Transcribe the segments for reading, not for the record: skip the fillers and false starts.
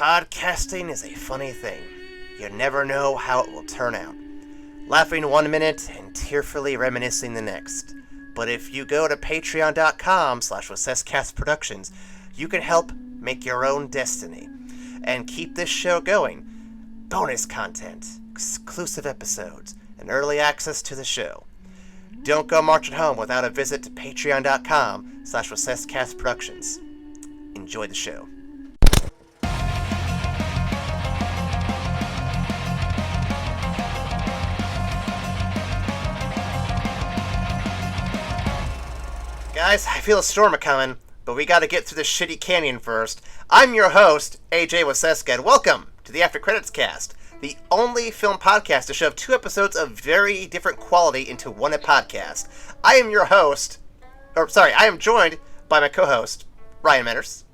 Podcasting is a funny thing. You never know how it will turn out. Laughing 1 minute and tearfully reminiscing the next. But if you go to patreon.com/WassessCastProductions, you can help make your own destiny and keep this show going. Bonus content, exclusive episodes, and early access to the show. Don't go marching home without a visit to patreon.com/WassessCastProductions. Enjoy the show. Guys, I feel a storm a-coming, but we gotta get through this shitty canyon first. I'm your host, AJ Waseska, and welcome to the After Credits Cast, the only film podcast to shove 2 episodes of very different quality into one podcast. I am your host, I am joined by my co-host, Ryan Menners.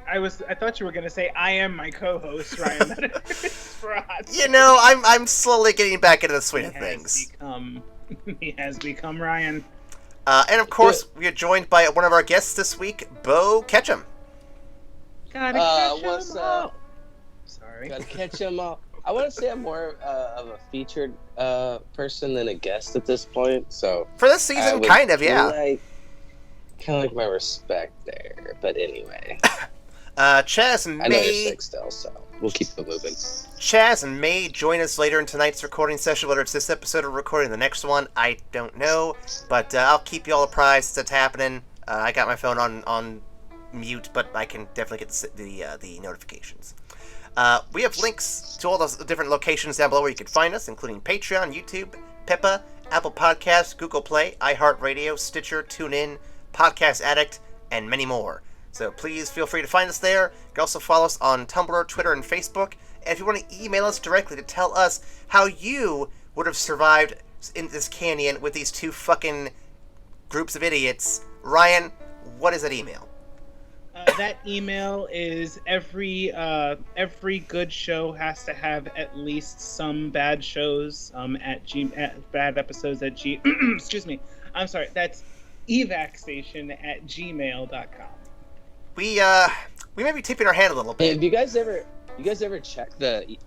I thought you were gonna say I am my co-host, Ryan Menners. You know, I'm slowly getting back into the swing of things. He has become Ryan. And of course, we are joined by one of our guests this week, Beau Ketchum. Gotta catch what's him up? all. Sorry. Gotta catch him all. I want to say I'm more of a featured person than a guest at this point. So For this season, kind of, yeah. Kind of like my respect there. But anyway. Chaz I know you're may sick still, so we'll keep it moving. Chaz may join us later in tonight's recording session, whether it's this episode or recording the next one, I don't know, but I'll keep you all apprised that's happening. I got my phone on mute, but I can definitely get the notifications. We have links to all those different locations down below where you can find us, including Patreon, YouTube, Pippa, Apple Podcasts, Google Play, iHeartRadio, Stitcher, TuneIn, Podcast Addict, and many more. So please feel free to find us there. You can also follow us on Tumblr, Twitter, and Facebook. And if you want to email us directly to tell us how you would have survived in this canyon with these 2 fucking groups of idiots, Ryan, what is that email? That email is every good show has to have at least some bad shows at bad episodes at excuse me. I'm sorry. That's evacstation@gmail.com. We may be tipping our hand a little bit. Hey, do you guys ever check the?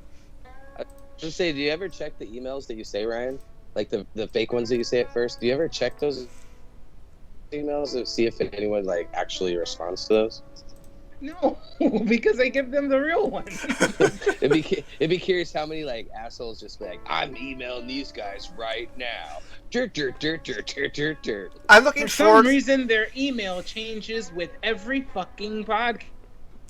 Just say, do you ever check the emails that you say, Ryan? Like the fake ones that you say at first. Do you ever check those emails to see if anyone actually responds to those? No, because I give them the real one. It'd be curious how many assholes just be like, I'm emailing these guys right now. I'm looking For some reason, their email changes with every fucking podcast.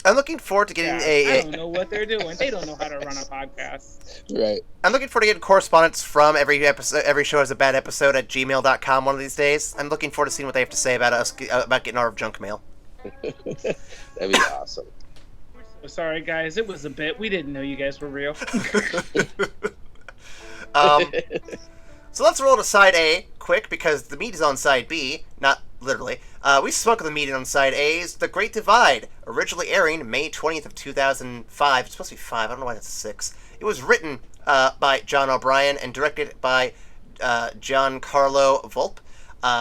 I'm looking forward to getting I don't know what they're doing. They don't know how to run a podcast. Right. I'm looking forward to getting correspondence from every episode. Every show has a bad episode at gmail.com one of these days. I'm looking forward to seeing what they have to say about us, about getting our junk mail. That'd be awesome. So sorry, guys. It was a bit. We didn't know you guys were real. So let's roll to side A quick, because the meat is on side B, not literally. We smoke the meat on side A's The Great Divide, originally airing May 20th of 2005. It's supposed to be 5. I don't know why that's 6. It was written by John O'Brien and directed by Giancarlo Volpe.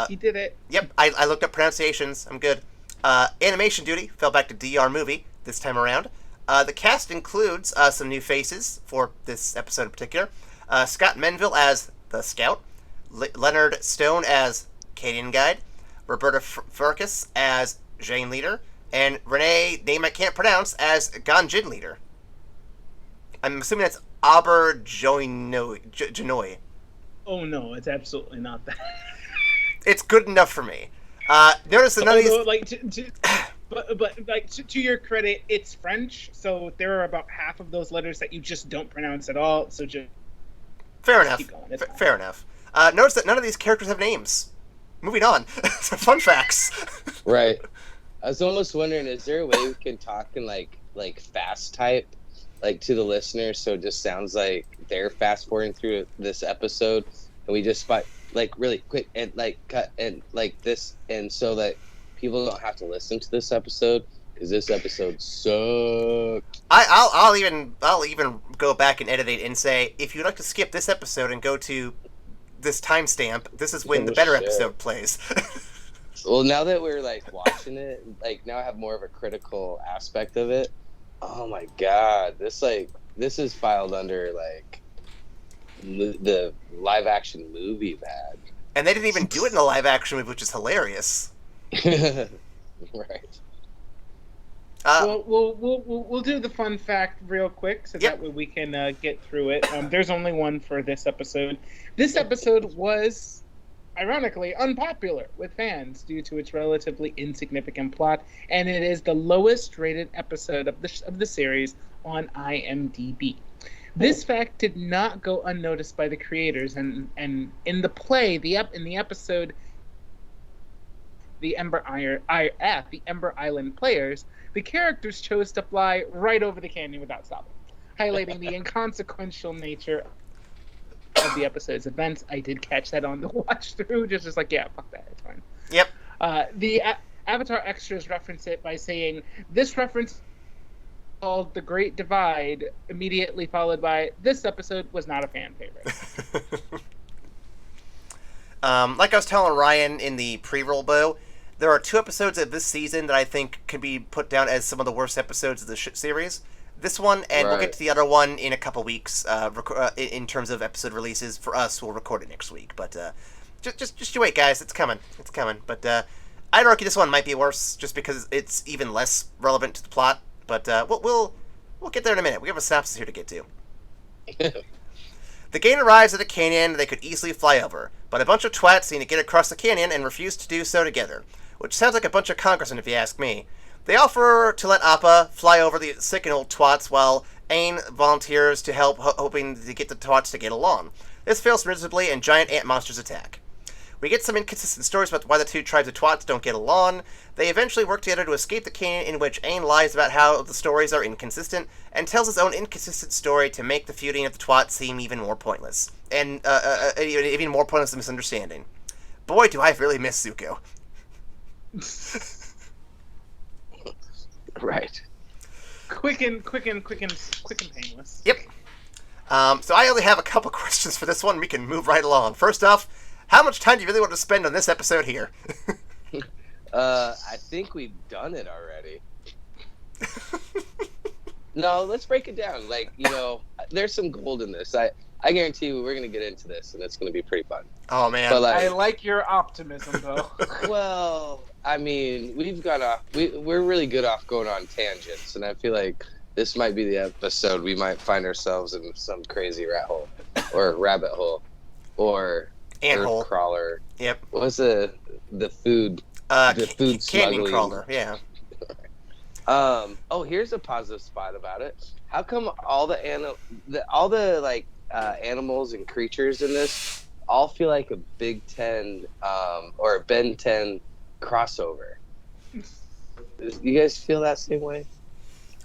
He did it. Yep, I looked up pronunciations. I'm good. Animation duty fell back to DR Movie this time around. The cast includes some new faces for this episode in particular. Scott Menville as the Scout, Leonard Stone as Canyon Guide, Roberta Farkas as Jane Leader, and Renee, name I can't pronounce, as Ganjin Leader. I'm assuming that's Auberjonoy. Oh no, it's absolutely not that. It's good enough for me. Notice that none of these... But to your credit, it's French, so there are about half of those letters that you just don't pronounce at all. So just fair enough. Keep going. Fair enough. Notice that none of these characters have names. Moving on. Fun facts. Right. I was almost wondering, is there a way we can talk in like fast type, to the listeners, so it just sounds like they're fast forwarding through this episode, and we just really quick and cut and this, and so that people don't have to listen to this episode, because this episode sucked. I'll even go back and edit it and say, if you'd like to skip this episode and go to this timestamp, this is when the better episode plays. Well, now that we're watching it, now I have more of a critical aspect of it. Oh my god, this is filed under like the live action movie bad. And they didn't even do it in a live action movie, which is hilarious. Right. We'll do the fun fact real quick, so that way we can get through it. There's only one for this episode. This episode was, ironically, unpopular with fans due to its relatively insignificant plot, and it is the lowest rated episode of the series on IMDb. This fact did not go unnoticed by the creators, and in the play, in the episode, the Ember Island players, the characters chose to fly right over the canyon without stopping, highlighting the inconsequential nature of the episode's events. I did catch that on the watch through, just like, yeah, fuck that, it's fine. Yep. The Avatar extras reference it by saying, this reference called The Great Divide, immediately followed by, this episode was not a fan favorite. Like I was telling Ryan in the pre-roll, Beau, there are 2 episodes of this season that I think can be put down as some of the worst episodes of the series. This one, and we'll get to the other one in a couple weeks, in terms of episode releases. For us, we'll record it next week. But just you wait, guys. It's coming. It's coming. But I'd argue this one might be worse, just because it's even less relevant to the plot. But we'll get there in a minute. We have a synopsis here to get to. The gang arrives at a canyon they could easily fly over, but a bunch of twats need to get across the canyon and refuse to do so together, which sounds like a bunch of congressmen if you ask me. They offer to let Appa fly over the sick and old twats while Aang volunteers to help, hoping to get the twats to get along. This fails miserably and giant ant monsters attack. We get some inconsistent stories about why the 2 tribes of twats don't get along. They eventually work together to escape the canyon, in which Aang lies about how the stories are inconsistent and tells his own inconsistent story to make the feuding of the twats seem even more pointless. And even more pointless than misunderstanding. Boy, do I really miss Zuko. Right. Quick and painless. Yep. So I only have a couple questions for this one. We can move right along. First off, how much time do you really want to spend on this episode here? I think we've done it already. No, let's break it down. Like, there's some gold in this. I guarantee you we're going to get into this, and it's going to be pretty fun. Oh, man. But I like your optimism, though. Well, I mean, we've gone off. We're really good off going on tangents, and I feel like this might be the episode we might find ourselves in some crazy rat hole, or rabbit hole, or Ant-hole. Crawler. Yep. What's the food? The food canyon smuggling crawler. Yeah. Here's a positive spot about it. How come all the animals and creatures in this all feel like a Big Ten or a Ben 10 crossover? You guys feel that same way?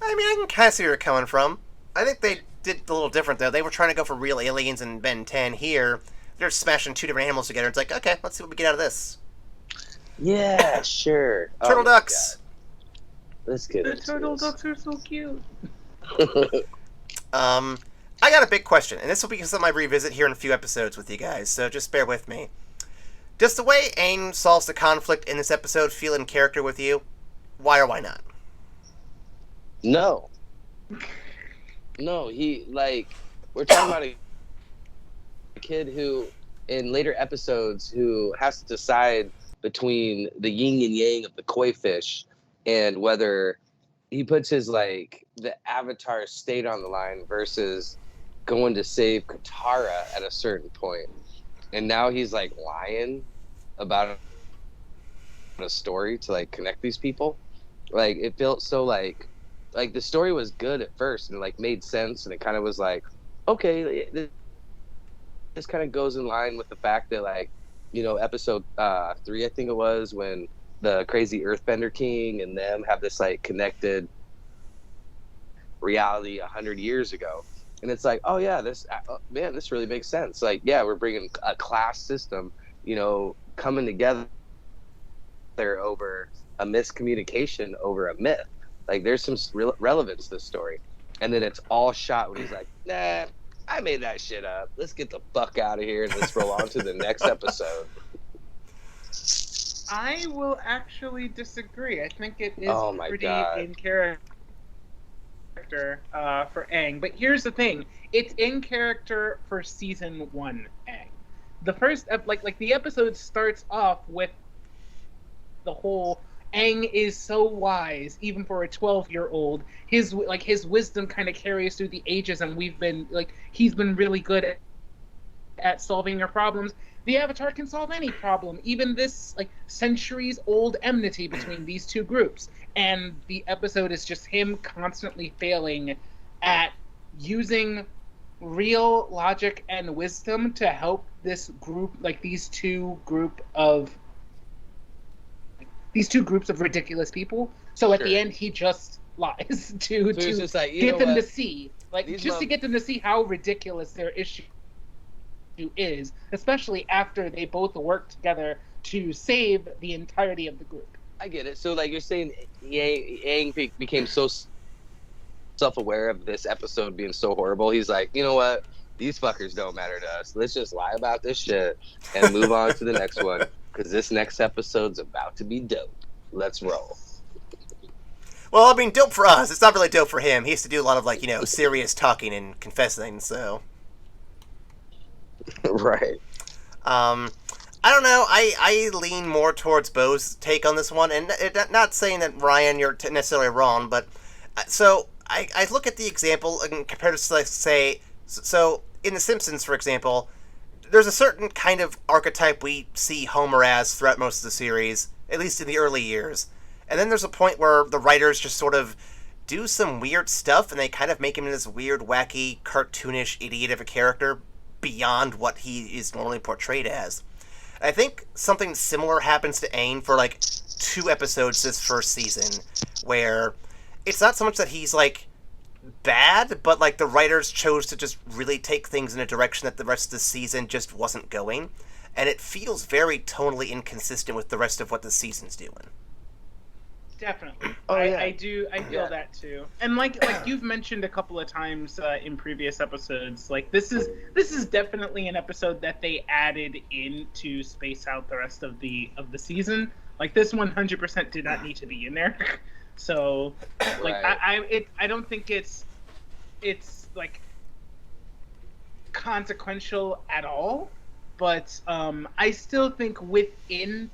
I mean, I can kind of see where you're coming from. I think they did a little different, though. They were trying to go for real aliens in Ben 10. Here, they're smashing 2 different animals together. It's like, okay, let's see what we get out of this. Yeah, sure. Turtle ducks. Let's get The into turtle this. ducks are so cute. I got a big question, and this will be something I revisit here in a few episodes with you guys, so just bear with me. Does the way Aang solves the conflict in this episode feel in character with you? Why or why not? No, we're talking about a kid who, in later episodes, who has to decide between the yin and yang of the koi fish and whether he puts his, the Avatar state on the line versus going to save Katara at a certain point. And now he's, lying about a story to, connect these people. It felt so, the story was good at first and made sense, and it kind of was okay, this kind of goes in line with the fact that episode 3, I think it was, when the crazy Earthbender King and them have this connected reality 100 years ago, and it's oh yeah, this really makes sense. We're bringing a class system, coming together over a miscommunication over a myth. There's some relevance to this story. And then it's all shot when he's nah, I made that shit up. Let's get the fuck out of here and let's roll on to the next episode. I will actually disagree. I think it is Oh my pretty God. in character for Aang, but here's the thing: it's in character for season 1 Aang. The first the episode starts off with the whole Aang is so wise, even for a 12-year-old. His wisdom kind of carries through the ages, and he's been really good at solving your problems. The Avatar can solve any problem, even this centuries-old enmity between these two groups. And the episode is just him constantly failing at using real logic and wisdom to help this group, these two groups of ridiculous people. So at the end, he just lies to get them to see, to get them to see how ridiculous their issue is, especially after they both work together to save the entirety of the group. I get it. So you're saying Aang became so self-aware of this episode being so horrible, he's like, you know what? These fuckers don't matter to us. Let's just lie about this shit and move on to the next one, because this next episode's about to be dope. Let's roll. Well, I mean, dope for us. It's not really dope for him. He has to do a lot of, serious talking and confessing, so... Right. I don't know. I lean more towards Beau's take on this one, and not saying that, Ryan, you're necessarily wrong, but... So, I look at the example and compare it to, say... So, in The Simpsons, for example, there's a certain kind of archetype we see Homer as throughout most of the series, at least in the early years. And then there's a point where the writers just sort of do some weird stuff, and they kind of make him this weird, wacky, cartoonish idiot of a character beyond what he is normally portrayed as. I think something similar happens to Aang for 2 episodes this first season, where it's not so much that he's bad, but the writers chose to just really take things in a direction that the rest of the season just wasn't going, and it feels very tonally inconsistent with the rest of what the season's doing. Definitely. Oh, yeah. I feel that too. And like you've mentioned a couple of times in previous episodes, this is definitely an episode that they added in to space out the rest of the season. This 100% did not need to be in there. So right. I don't think it's consequential at all, but I still think within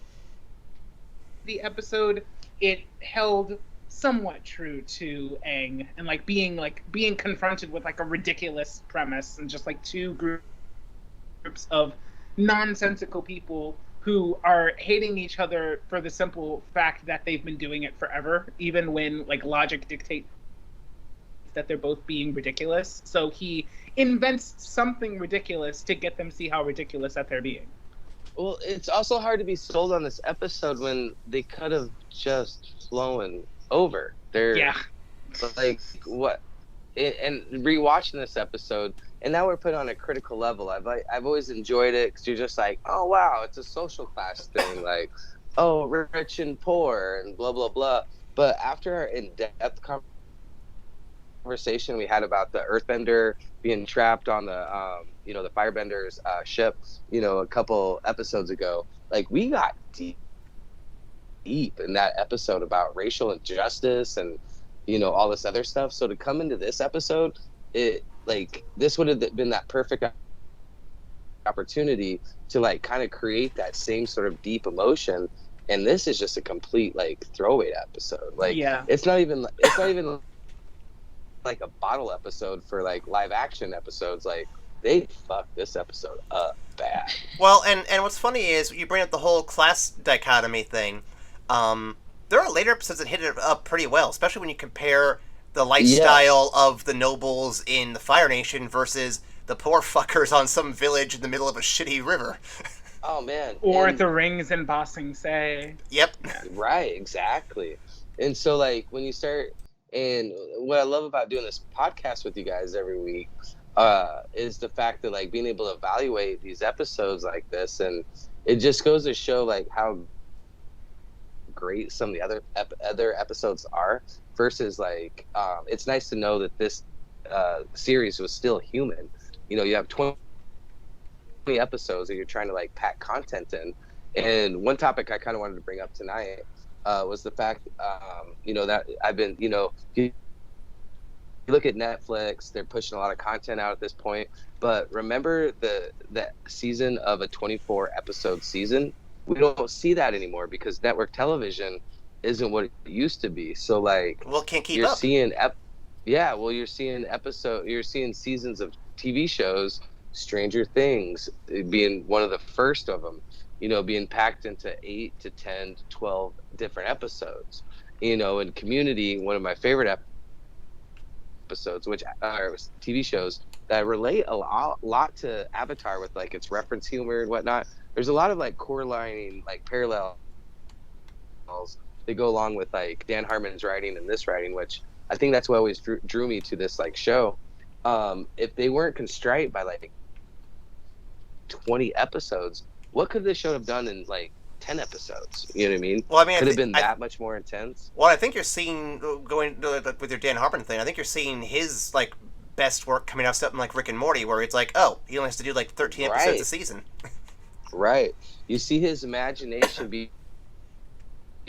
the episode it held somewhat true to Aang, and being confronted with a ridiculous premise and just two groups of nonsensical people who are hating each other for the simple fact that they've been doing it forever, even when logic dictates that they're both being ridiculous. So he invents something ridiculous to get them to see how ridiculous that they're being. Well, it's also hard to be sold on this episode when they could have just flown over. They're what? And rewatching this episode, and now we're put on a critical level. I've always enjoyed it because you're just oh wow, it's a social class thing, oh, rich and poor and blah blah blah. But after our in-depth conversation we had about the Earthbender being trapped on the the Firebender's ship, a couple episodes ago, we got deep in that episode about racial injustice and all this other stuff. So to come into this episode, it this would have been that perfect opportunity to kind of create that same sort of deep emotion. And this is just a complete throwaway episode. It's not even a bottle episode for live action episodes. They fucked this episode up bad. Well, and what's funny is you bring up the whole class dichotomy thing. There are later episodes that hit it up pretty well, especially when you compare the lifestyle of the nobles in the Fire Nation versus the poor fuckers on some village in the middle of a shitty river. Oh, man. Or the rings in Ba Sing Se. Yep. Right, exactly. And so, when you start... And what I love about doing this podcast with you guys every week is the fact that, being able to evaluate these episodes like this, and it just goes to show, how great some of the other episodes are versus, it's nice to know that this series was still human. You have 20 episodes that you're trying to pack content in, and one topic I kind of wanted to bring up tonight was the fact that I've been look at Netflix, they're pushing a lot of content out at this point. But remember the season of a 24 episode season? We don't see that anymore because network television isn't what it used to be. So like, Well, can't keep you're up. seeing you're seeing seasons of TV shows, Stranger Things being one of the first of them, being packed into 8 to 10 to 12 different episodes. And Community, one of my favorite episodes, which are TV shows that relate a lot to Avatar with like its reference humor and whatnot. There's a lot of like correlating, like parallels that go along with like Dan Harmon's writing and this writing, which I think that's what always drew me to this like show. If they weren't constrained by like 20 episodes, what could this show have done in like 10 episodes? You know what I mean? Well, I mean, could have been that much more intense. Well, I think you're seeing, going with your Dan Harmon thing, I think you're seeing his like best work coming out something like Rick and Morty, where it's like, oh, he only has to do like 13 episodes a season. Right. You see his imagination being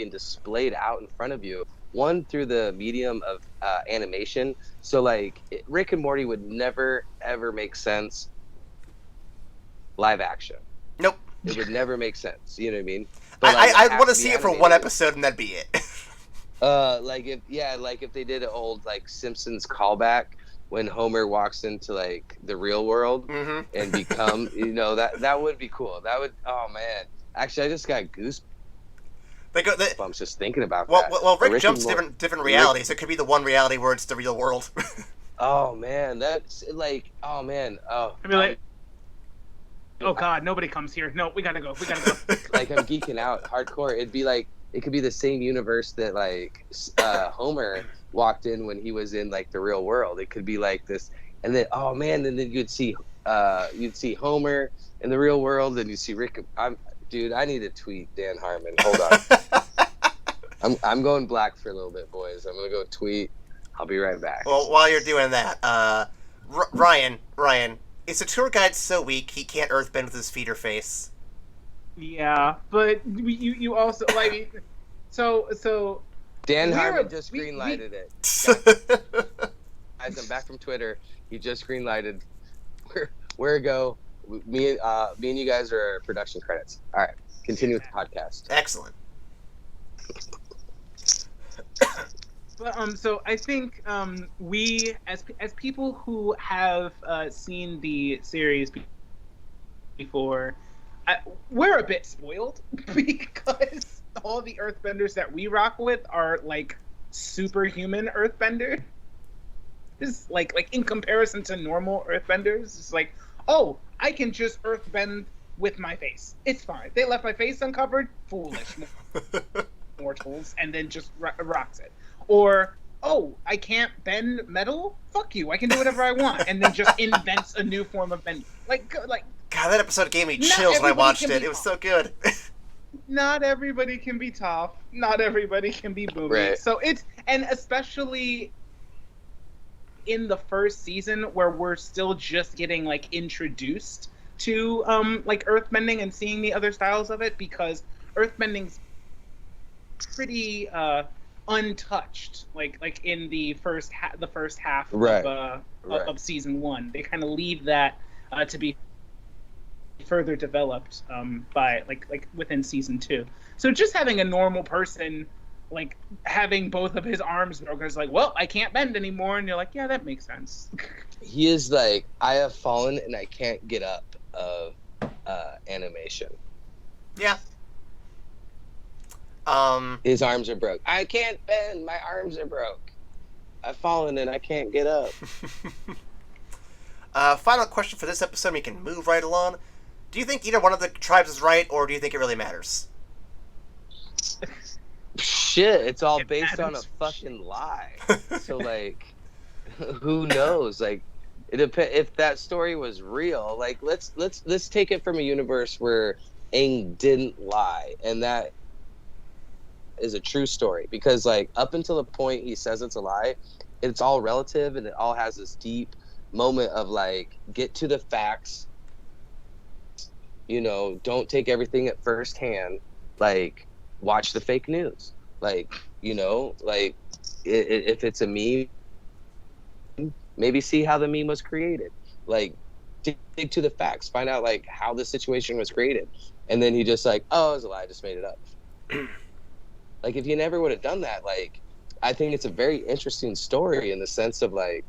displayed out in front of you, one through the medium of animation. So like Rick and Morty would never ever make sense live action. Nope. It would never make sense. You know what I mean? But I want to see it for one episode and that'd be it. Like if they did an old like Simpsons callback when Homer walks into like the real world and become, that would be cool. That would, oh man. Actually, I just got goosebumps. I'm just thinking about that. Well, Rick jumps different realities. It could be the one reality where it's the real world. Oh man, that's like, oh man, oh. I'd be like, oh god, nobody comes here. No, we gotta go. Like I'm geeking out hardcore. It'd be like, it could be the same universe that like Homer walked in when he was in like the real world. It could be like this, and then oh man, and then you'd see Homer in the real world, and you see Rick. Dude, I need to tweet Dan Harmon. Hold on. I'm going black for a little bit, boys. I'm gonna go tweet. I'll be right back. Well, while you're doing that, Ryan, is the tour guide so weak he can't earthbend with his feet or face? Yeah, but you also like so. Dan Harmon just greenlighted it. Guys, I'm back from Twitter. He just greenlighted. Where go? Me and you guys are production credits. All right, continue with the podcast. Excellent. But so I think we as people who have seen the series before, we're a bit spoiled because all the earthbenders that we rock with are like superhuman earthbenders. Like in comparison to normal earthbenders, it's like, oh, I can just earthbend with my face. It's fine. They left my face uncovered. Foolish mortals, and then just rocks it. Or, oh, I can't bend metal? Fuck you. I can do whatever I want, and then just invents a new form of bending. Like God, that episode gave me chills when I watched it. It was so good. Not everybody can be Toph. Not everybody can be Boomy. Right. So and especially in the first season where we're still just getting like introduced to like earthbending and seeing the other styles of it, because earthbending's pretty untouched like in the first half of season 1. They kind of leave that to be further developed by like within season 2. So just having a normal person like having both of his arms broken is like, well, I can't bend anymore, and you're like, yeah, that makes sense. He is like, I have fallen and I can't get up of animation. Yeah. His arms are broke. I can't bend. My arms are broke. I've fallen and I can't get up. Final question for this episode. We can move right along. Do you think either one of the tribes is right, or do you think it really matters? Shit, it's all based on a fucking lie. So like, who knows? Like, if that story was real, like let's take it from a universe where Aang didn't lie, and that is a true story. Because like up until the point he says it's a lie, it's all relative, and it all has this deep moment of like, get to the facts. Don't take everything at first hand. Like, watch the fake news. Like, like if it's a meme, maybe see how the meme was created, like dig to the facts, find out like how the situation was created. And then he just like, oh, it was a lie, I just made it up. Like, if you never would have done that, like, I think it's a very interesting story in the sense of like,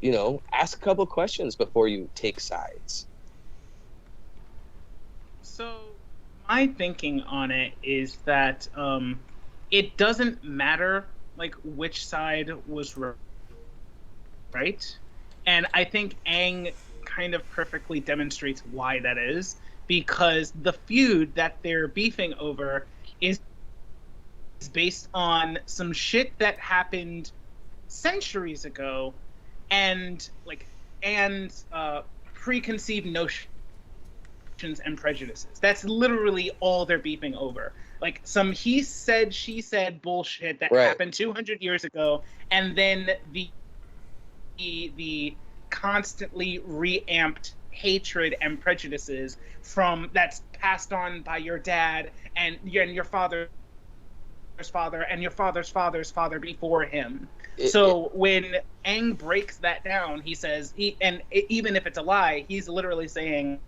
you know, ask a couple questions before you take sides. So my thinking on it is that it doesn't matter like which side was right, and I think Aang kind of perfectly demonstrates why that is, because the feud that they're beefing over is based on some shit that happened centuries ago, and preconceived notions and prejudices. That's literally all they're beefing over. Like some he said, she said bullshit that happened 200 years ago, and then the constantly reamped hatred and prejudices from that's passed on by your dad and your father's father and your father's father's father before him. When Aang breaks that down, he says, even if it's a lie, he's literally saying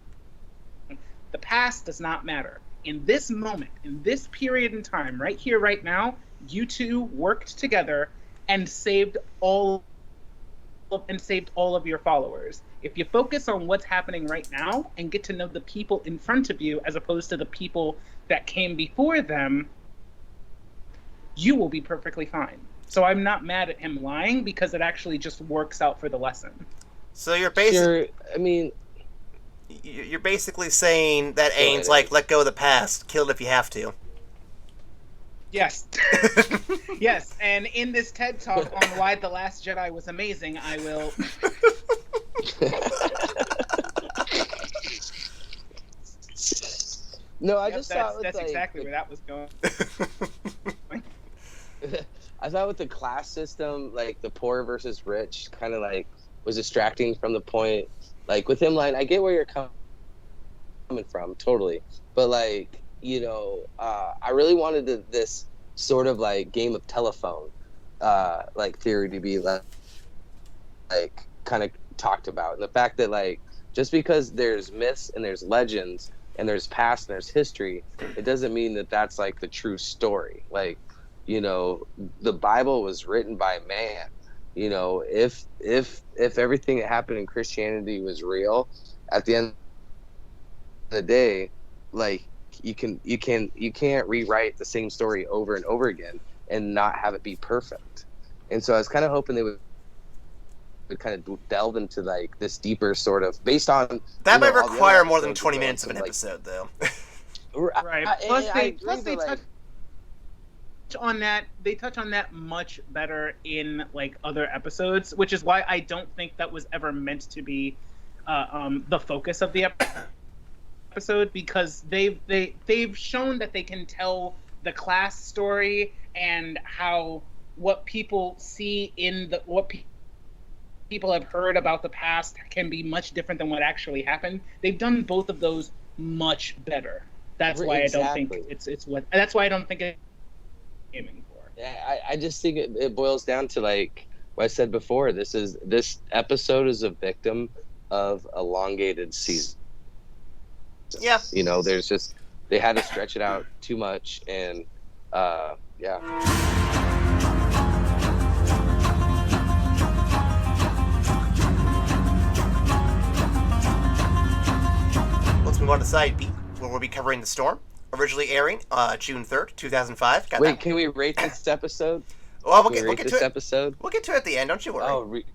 the past does not matter. In this moment, in this period in time, right here, right now, you two worked together and saved all of your followers. If you focus on what's happening right now and get to know the people in front of you as opposed to the people that came before them, you will be perfectly fine. So I'm not mad at him lying because it actually just works out for the lesson. So you're basically... I mean... You're basically saying that Aang's like, let go of the past, kill it if you have to. Yes. Yes, and in this TED Talk on why The Last Jedi was amazing, I will... No, I just thought... That's exactly where that was going. I thought with the class system, like, the poor versus rich kind of, like, was distracting from the point. Like, with him lying, I get where you're coming from, totally. But, like, you know, I really wanted this sort of, like, game of telephone, like, theory to be, like kind of talked about. And the fact that, like, just because there's myths and there's legends and there's past and there's history, it doesn't mean that that's, like, the true story. Like, you know, the Bible was written by man. You know, if everything that happened in Christianity was real, at the end of the day, like you can't rewrite the same story over and over again and not have it be perfect. And so I was kind of hoping they would kind of delve into like this deeper sort of based on that might require more than 20 minutes of an episode, though. Right. Plus they touch on that. They touch on that much better in like other episodes, which is why I don't think that was ever meant to be the focus of the episode, because they've shown that they can tell the class story and how what people see in the people have heard about the past can be much different than what actually happened. They've done both of those much better. That's why I don't think it's what. That's why I don't think it's aiming for. Yeah, I just think it boils down to like what I said before. This episode is a victim of elongated season. Yeah, you know, there's just they had to stretch it out too much, and yeah. Let's move on to side B, where we'll be covering The Storm, originally airing June 3rd, 2005. Wait, can we rate this episode? Well, we'll get to it. Episode? We'll get to it at the end. Don't you worry.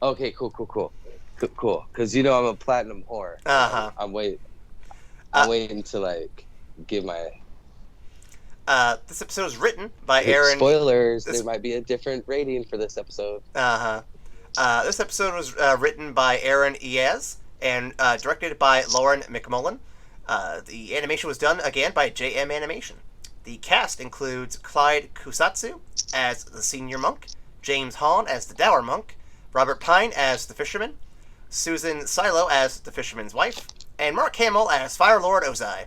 Okay, cool. Because you know I'm a platinum whore. I'm waiting to like give my. This episode was written by Aaron. Spoilers. There might be a different rating for this episode. This episode was written by Aaron Iaz and directed by Lauren McMullen. The animation was done again by JM Animation. The cast includes Clyde Kusatsu as the senior monk, James Hahn as the dour monk, Robert Pine as the fisherman, Susan Silo as the fisherman's wife, and Mark Hamill as Fire Lord Ozai.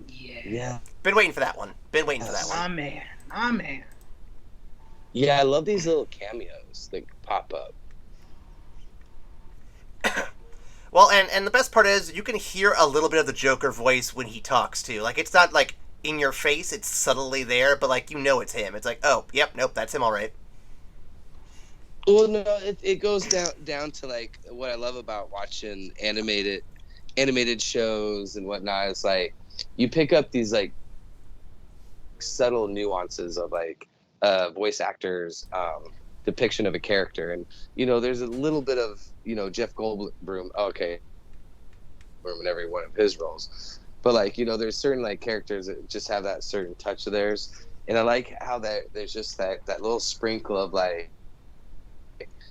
Yeah. Been waiting for that one. Ah, man. Yeah, I love these little cameos that pop up. Well, and the best part is you can hear a little bit of the Joker voice when he talks too. Like it's not like in your face; it's subtly there, but like you know it's him. It's like, oh, yep, nope, that's him, all right. Well, no, it goes down to like what I love about watching animated shows and whatnot. Is like you pick up these like subtle nuances of like voice actors depiction of a character, and there's a little bit of Jeff Goldblum. Okay, in every one of his roles, but like there's certain like characters that just have that certain touch of theirs, and I like how there's just that little sprinkle of like,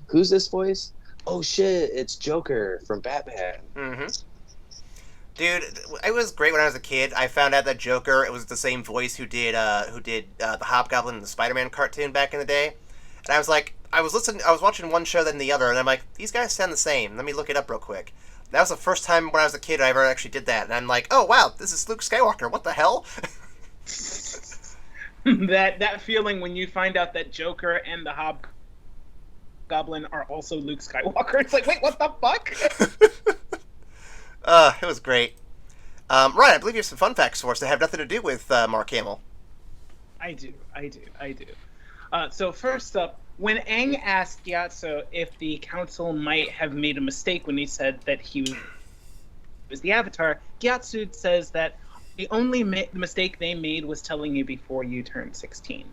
who's this voice? Oh shit, it's Joker from Batman. Mm-hmm. Dude, it was great when I was a kid. I found out that Joker, it was the same voice who did the Hobgoblin in the Spider-Man cartoon back in the day. And I was like, I was watching one show then the other, and I'm like, these guys sound the same. Let me look it up real quick. That was the first time when I was a kid I ever actually did that, and I'm like, oh wow, this is Luke Skywalker. What the hell? that feeling when you find out that Joker and the Hobgoblin are also Luke Skywalker. It's like, wait, what the fuck? It was great. Ryan, I believe you have some fun facts for us that have nothing to do with Mark Hamill. I do. So first up, when Aang asked Gyatso if the council might have made a mistake when he said that he was the Avatar, Gyatso says that the only mistake they made was telling you before you turned 16,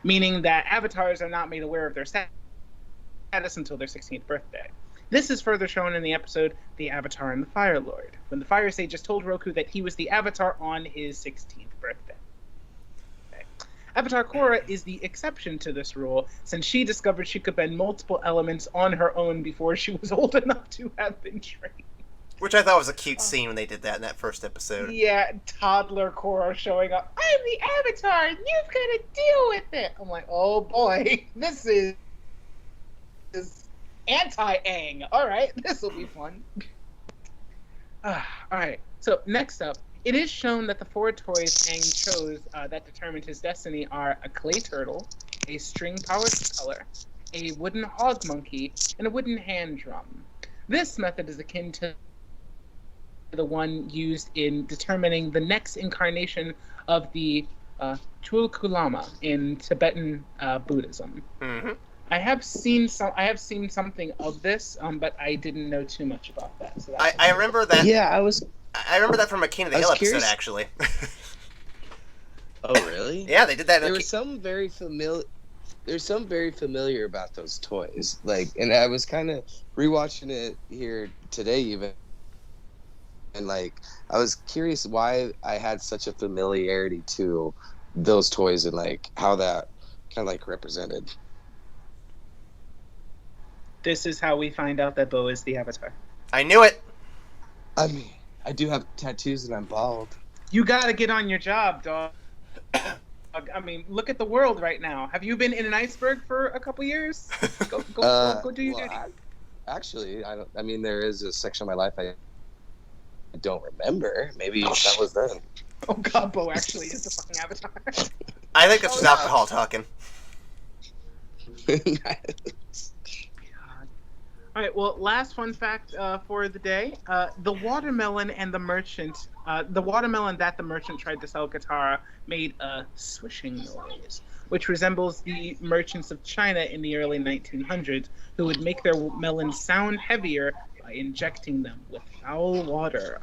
meaning that avatars are not made aware of their status until their 16th birthday. This is further shown in the episode The Avatar and the Fire Lord, when the Fire Sages told Roku that he was the Avatar on his 16th birthday. Avatar Korra is the exception to this rule, since she discovered she could bend multiple elements on her own before she was old enough to have been trained. Which I thought was a cute scene when they did that in that first episode. Yeah, toddler Korra showing up. I'm the Avatar, and you've got to deal with it. I'm like, oh boy, this is anti-Aang. All right, this will be fun. All right, so next up, it is shown that the 4 toys Aang chose that determined his destiny are a clay turtle, a string-powered propeller, a wooden hog monkey, and a wooden hand drum. This method is akin to the one used in determining the next incarnation of the Chulkulama in Tibetan Buddhism. Mm-hmm. I have seen something of this, but I didn't know too much about that. So I remember that. Yeah, I remember that from a King of the Hill episode, actually. Oh, really? Yeah, they did that. There was some very familiar. There's some very familiar about those toys, like, and I was kind of rewatching it here today, even, and like, I was curious why I had such a familiarity to those toys and like how that kind of like represented. This is how we find out that Beau is the Avatar. I knew it. I mean, I do have tattoos and I'm bald. You gotta get on your job, dog. I mean, look at the world right now. Have you been in an iceberg for a couple years? Go do your duty. Actually, I don't. I mean, there is a section of my life I don't remember. Maybe that was then. Oh God, Beau actually is the fucking Avatar. I think it's just alcohol talking. All right, well, last fun fact for the day. The watermelon that the merchant tried to sell Katara made a swishing noise, which resembles the merchants of China in the early 1900s, who would make their melons sound heavier by injecting them with foul water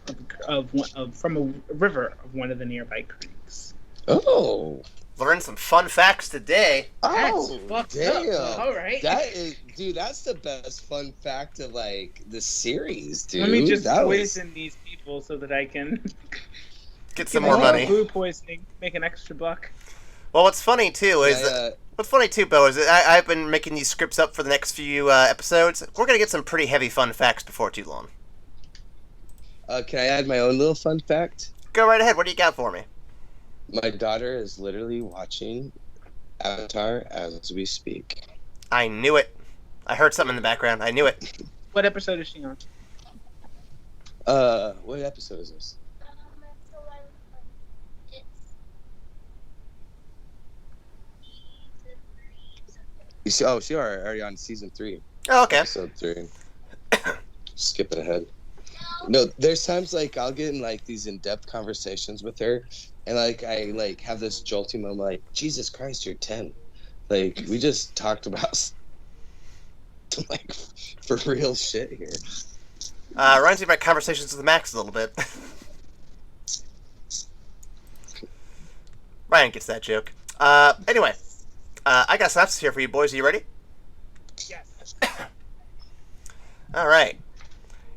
from a river of one of the nearby creeks. Oh. Learned some fun facts today. Oh, damn. All right. That's the best fun fact of like the series, dude. Let me just poison these people so that I can get some more money. Food poisoning, make an extra buck. Well, what's funny too is Beau, is that I've been making these scripts up for the next few episodes. We're gonna get some pretty heavy fun facts before too long. Can I add my own little fun fact? Go right ahead. What do you got for me? My daughter is literally watching Avatar as we speak. I knew it. I heard something in the background. I knew it. What episode is she on? What episode is this? She already on season 3. Oh, okay. Episode 3. Skipping ahead. No, there's times like I'll get in like these in-depth conversations with her, and like I like have this jolting moment, like Jesus Christ, you're 10. Like we just talked about some, like for real shit here. Reminds me of my conversations with Max a little bit. Ryan gets that joke. Anyway, I got synopsis here for you boys. Are you ready? Yes. All right.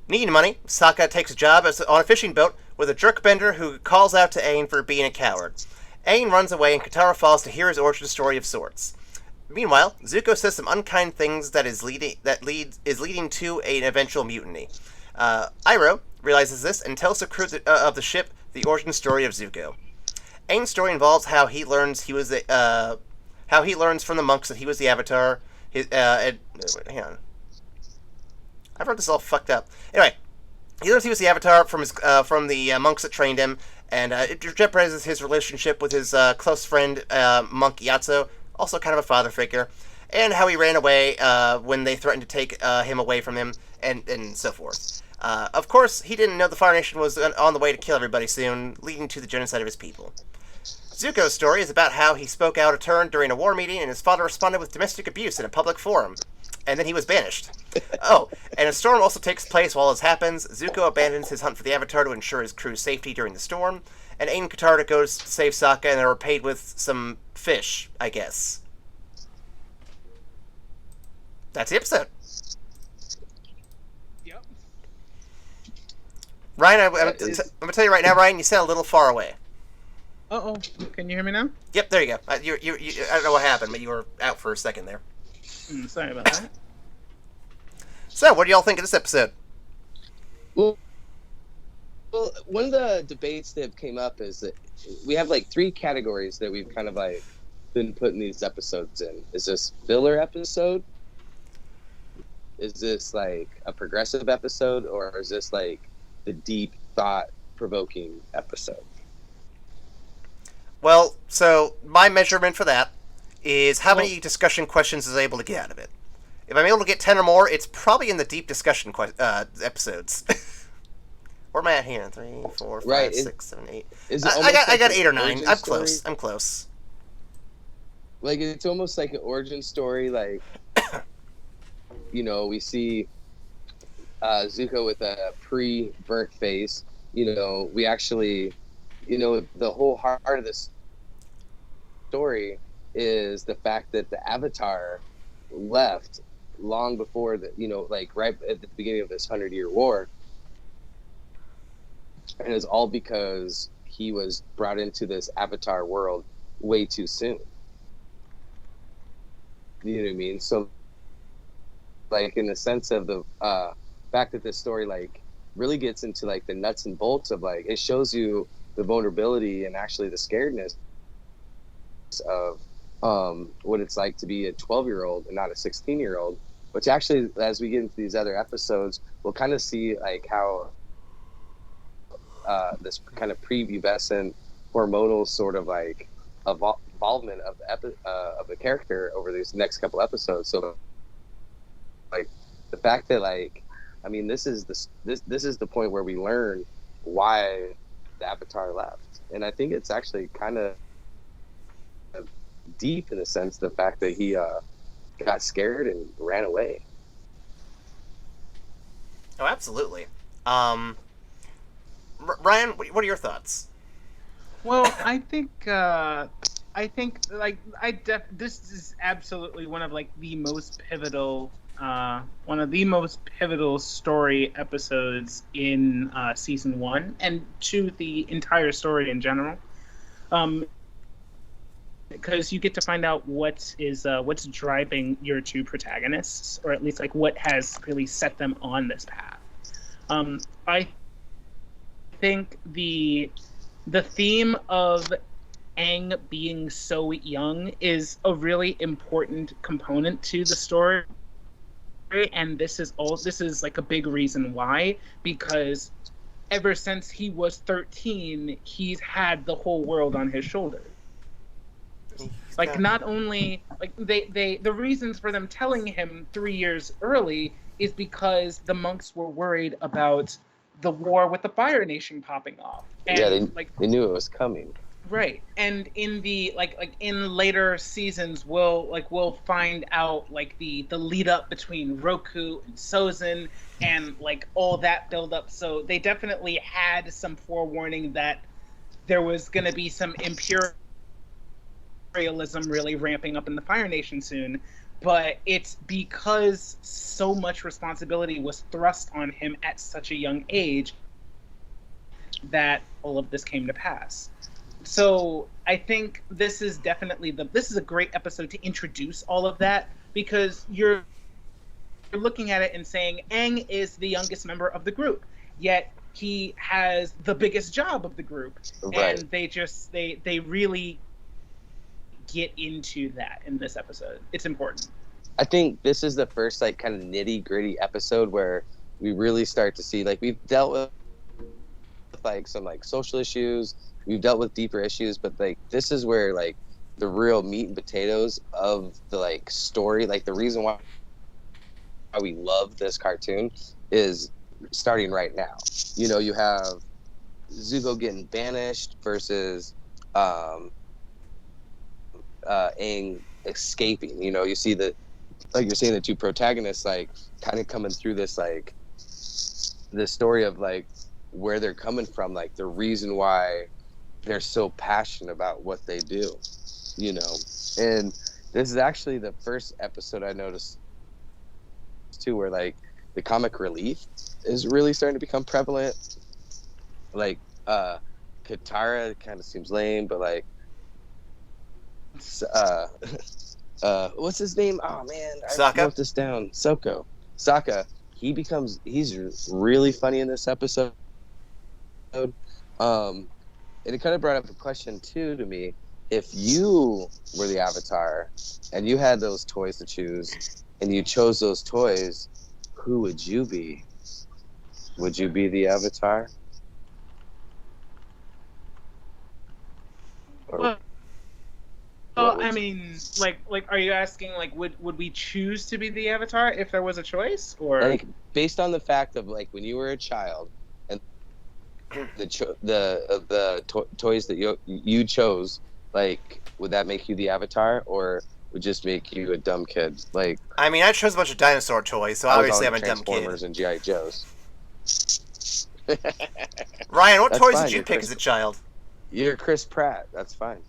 Needing money, Sokka takes a job on a fishing boat with a jerkbender who calls out to Aang for being a coward. Aang runs away and Katara falls to hear his origin story of sorts. Meanwhile, Zuko says some unkind things that is leading to an eventual mutiny. Iroh realizes this and tells the crew of the ship the origin story of Zuko. Aang's story involves how he learns from the monks that he was the Avatar. Hang on. I wrote this all fucked up. Anyway, he learns he was the Avatar from the monks that trained him, and it jeopardizes his relationship with his close friend Monk Gyatso, also kind of a father figure, and how he ran away when they threatened to take him away from him, and so forth. Of course, he didn't know the Fire Nation was on the way to kill everybody soon, leading to the genocide of his people. Zuko's story is about how he spoke out of turn during a war meeting, and his father responded with domestic abuse in a public forum. And then he was banished. Oh, and a storm also takes place while this happens. Zuko abandons his hunt for the Avatar to ensure his crew's safety during the storm, and Aang and Katara goes to save Sokka, and they were paid with some fish, I guess. That's the episode. Yep. Ryan, I'm going to tell you right now, Ryan, you sound a little far away. Uh-oh. Can you hear me now? Yep, there you go. I don't know what happened, but you were out for a second there. Sorry about that. So, what do y'all think of this episode? Well, one of the debates that came up is that we have like 3 categories that we've kind of like been putting these episodes in. Is this filler episode? Is this like a progressive episode, or is this like the deep thought-provoking episode? Well, so my measurement for that is how many discussion questions is I able to get out of it. If I'm able to get 10 or more, it's probably in the deep discussion episodes. Where am I at here? 3, 4, 5, Right, 6, 7, 8. I got 8 or 9. I'm close. I'm close. Like it's almost like an origin story. Like we see Zuko with a pre-burnt face. We actually, the whole heart of this story is the fact that the Avatar left long before like right at the beginning of this 100-year war, and it was all because he was brought into this Avatar world way too soon. You know what I mean? So, like in the sense of the fact that this story like really gets into like the nuts and bolts of like it shows you the vulnerability and actually the scaredness of what it's like to be a 12-year-old and not a 16-year-old, which actually, as we get into these other episodes, we'll kind of see like how this kind of prepubescent hormonal sort of like involvement of the character over these next couple episodes. So like the fact that like, I mean, this is the point where we learn why the Avatar left. And I think it's actually kind of deep in the sense the fact that he got scared and ran away. Oh, absolutely. Ryan, what are your thoughts? Well, I think like this is absolutely one of like the most pivotal story episodes in season 1 and to the entire story in general. Because you get to find out what's driving your 2 protagonists, or at least like what has really set them on this path. I think the theme of Aang being so young is a really important component to the story, and this is like a big reason why, because ever since he was 13, he's had the whole world on his shoulders. Like, not only like they the reasons for them telling him 3 years early is because the monks were worried about the war with the Fire Nation popping off. And they knew it was coming. Right. And in the like in later seasons we'll find out like the lead up between Roku and Sozin and like all that build up. So they definitely had some forewarning that there was going to be some imperialism really ramping up in the Fire Nation soon. But it's because so much responsibility was thrust on him at such a young age that all of this came to pass. So I think this is definitely this is a great episode to introduce all of that, because you're looking at it and saying Aang is the youngest member of the group, yet he has the biggest job of the group. Right. And they really get into that in this episode. It's important. I think this is the first like kind of nitty gritty episode where we really start to see, like, we've dealt with like some like social issues, we've dealt with deeper issues, but like this is where like the real meat and potatoes of the like story, like the reason why we love this cartoon is starting right now. You know, you have Zuko getting banished versus Aang escaping. You know, you see like you're seeing the two protagonists like kind of coming through this like this story of like where they're coming from, like the reason why they're so passionate about what they do, you know. And this is actually the first episode I noticed too where like the comic relief is really starting to become prevalent. Like Katara kind of seems lame, but like what's his name? Oh man, I wrote this down. Sokka. He's really funny in this episode. And it kind of brought up a question too to me. If you were the Avatar and you had those toys to choose and you chose those toys, who would you be? Would you be the Avatar? Well, I mean, like, are you asking, like, would we choose to be the Avatar if there was a choice, or like based on the fact of like when you were a child and the toys that you chose, like, would that make you the Avatar, or would just make you a dumb kid? Like, I mean, I chose a bunch of dinosaur toys, so obviously I'm a dumb kid. Transformers and G.I. Joes. Ryan, what That's toys fine, did you you're pick Chris. as a child? You're Chris Pratt. That's fine.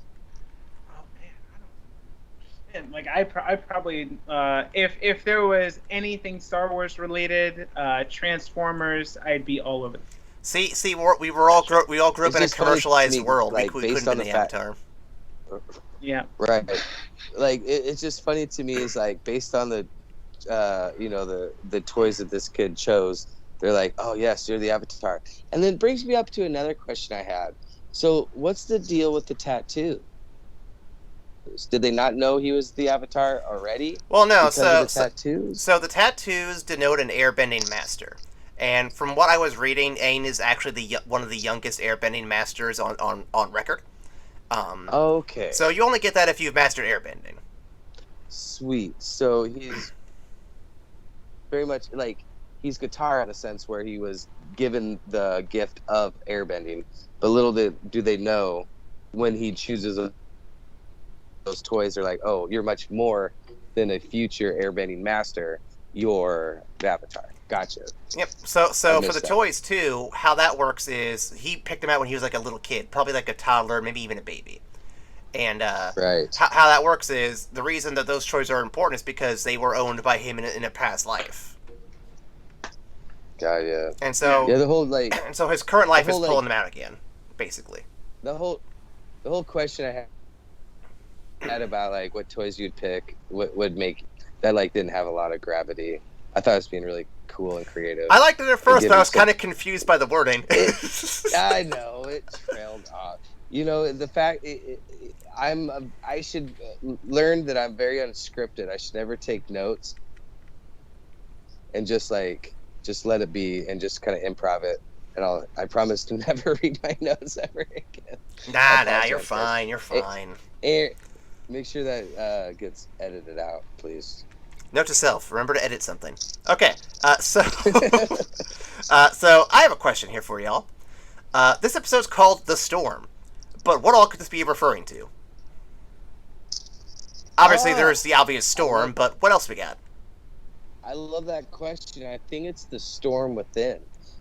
like I probably if there was anything Star Wars related, Transformers, I'd be all over. See, we all grew up in a commercialized world. Like, we based couldn't on be the the fact, Avatar. Yeah. Right. Like it's just funny to me is like based on the the toys that this kid chose, they're like, oh yes, you're the Avatar. And then it brings me up to another question I had. So what's the deal with the tattoo? Did they not know he was the Avatar already? Well, no. The tattoos? So the tattoos denote an airbending master, and from what I was reading, Aang is actually one of the youngest airbending masters on record. Okay. So you only get that if you've mastered airbending. Sweet. So he's very much like he's Katara in a sense where he was given the gift of airbending, but little do they know when he chooses those toys, they're like, oh, you're much more than a future airbending master. You're the Avatar. Gotcha. Yep. So for the toys too, how that works is he picked them out when he was like a little kid, probably like a toddler, maybe even a baby. And right. How that works is the reason that those toys are important is because they were owned by him in a past life. Yeah. And so the whole like, and so his current life is pulling them out again, basically. The whole question I had about like what toys you'd pick would make that like didn't have a lot of gravity. I thought it was being really cool and creative. I liked it at first, but I was kind of confused by the wording. I know it trailed off. You know, the fact I should learn that I'm very unscripted. I should never take notes and just let it be and just kind of improv it. And I promise to never read my notes ever again. Nah, you're fine. You're fine. Make sure that gets edited out, please. Note to self: remember to edit something. Okay, so so I have a question here for y'all. This episode's called "The Storm," but what all could this be referring to? Obviously, there's the obvious storm, but what else we got? I love that question. I think it's the storm within,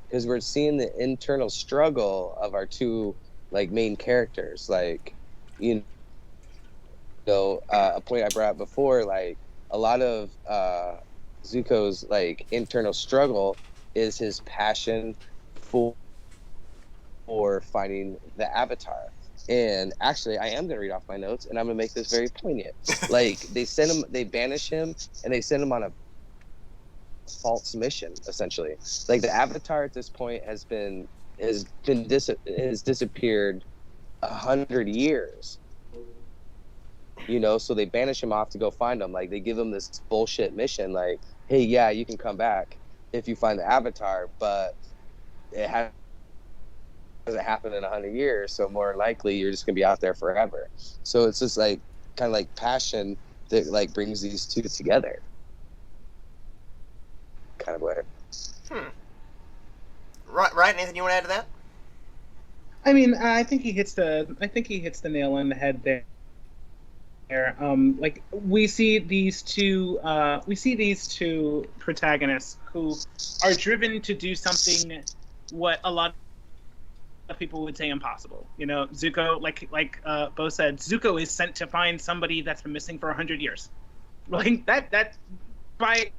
because we're seeing the internal struggle of our two like main characters. Like, you know, a point I brought up before, like a lot of Zuko's like internal struggle is his passion for finding the Avatar. And actually, I am going to read off my notes, and I'm going to make this very poignant. Like, they banish him, and they send him on a false mission, essentially. Like, the Avatar at this point has disappeared 100 years. You know, so they banish him off to go find him. Like, they give him this bullshit mission, like, hey, yeah, you can come back if you find the Avatar, but it hasn't happened in 100 years, so more likely you're just gonna be out there forever. So it's just like kind of like passion that like brings these two together, kind of way. Right, Nathan, you want to add to that? I mean, I think he hits the nail on the head there. Like we see these two protagonists who are driven to do something what a lot of people would say impossible. You know, Zuko, like Beau said, Zuko is sent to find somebody that's been missing for 100 years. Like that by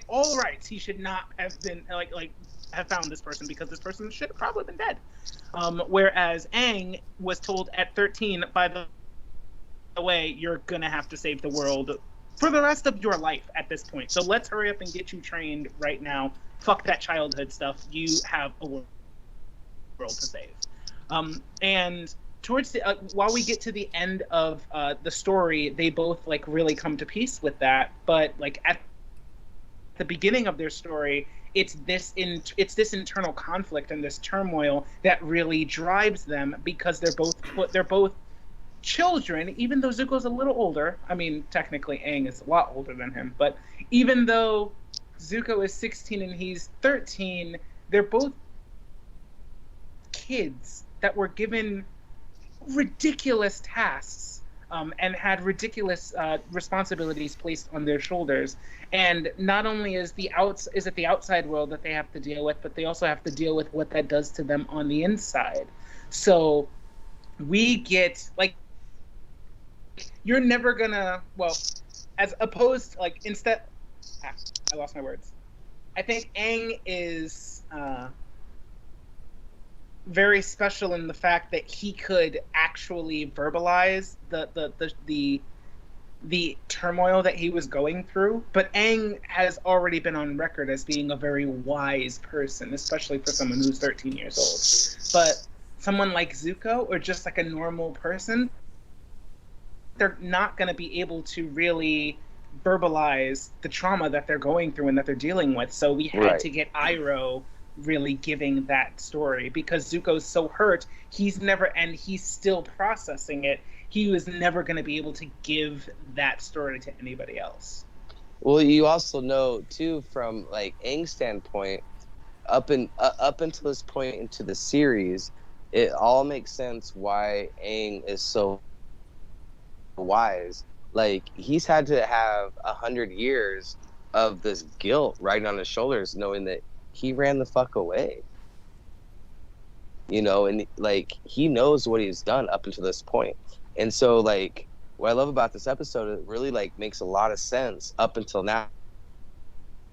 all rights, he should not have been have found this person, because this person should have probably been dead. Whereas Aang was told at 13, by the way, you're gonna have to save the world for the rest of your life at this point. So let's hurry up and get you trained right now. Fuck that childhood stuff. You have a world to save. And towards the while we get to the end of the story, they both like really come to peace with that. But like at the beginning of their story, it's this internal conflict and this turmoil that really drives them, because they're both children, even though Zuko's a little older. I mean, technically Aang is a lot older than him, but even though Zuko is 16 and he's 13, they're both kids that were given ridiculous tasks and had ridiculous responsibilities placed on their shoulders. And not only is it the outside world that they have to deal with, but they also have to deal with what that does to them on the inside. So we get like, you're never gonna, well, as opposed, like, instead, I lost my words. I think Aang is very special in the fact that he could actually verbalize the turmoil that he was going through. But Aang has already been on record as being a very wise person, especially for someone who's 13 years old. But someone like Zuko, or just like a normal person, they're not going to be able to really verbalize the trauma that they're going through and that they're dealing with. So we had to get Iroh really giving that story, because Zuko's so hurt, he's still processing it. He was never going to be able to give that story to anybody else. Well, you also know too, from like Aang's standpoint, up until this point into the series, it all makes sense why Aang is so wise. Like, he's had to have 100 years of this guilt riding on his shoulders, knowing that he ran the fuck away. You know, and like, he knows what he's done up until this point. And so, like, what I love about this episode, it really like makes a lot of sense up until now.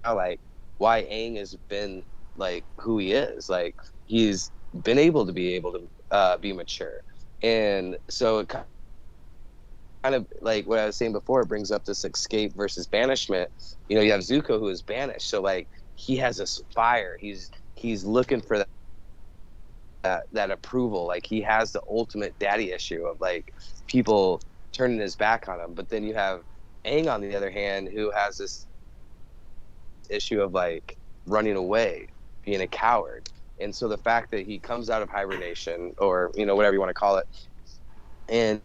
Like, why Aang has been like who he is. Like, he's been able to be mature. And so it kind of like what I was saying before, it brings up this escape versus banishment. You know, you have Zuko, who is banished, so like he has this fire. He's looking for that approval. Like, he has the ultimate daddy issue of like people turning his back on him. But then you have Aang, on the other hand, who has this issue of like running away, being a coward. And so the fact that he comes out of hibernation, or, you know, whatever you want to call it, and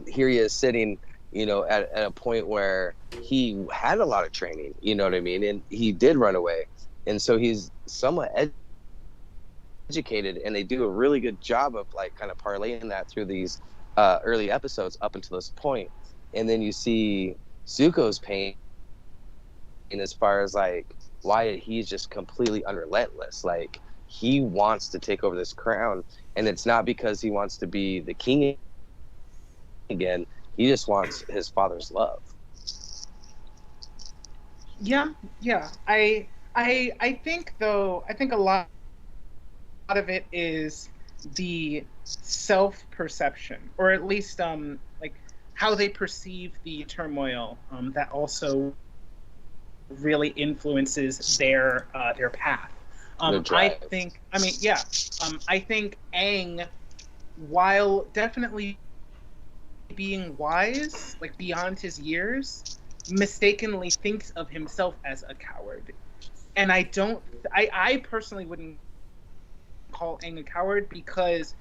here he is sitting, at a point where he had a lot of training, you know what I mean? And he did run away. And so he's somewhat educated, and they do a really good job of like kind of parlaying that through these early episodes up until this point. And then you see Zuko's pain as far as like why he's just completely unrelentless. Like he wants to take over this crown, and it's not because he wants to be the king again. He just wants his father's love. Yeah. I think though. I think a lot of it is the self-perception, or at least like how they perceive the turmoil. That also really influences their path. I think. I mean, yeah. I think Aang, while definitely being wise, like beyond his years, mistakenly thinks of himself as a coward. And I personally wouldn't call Aang a coward, because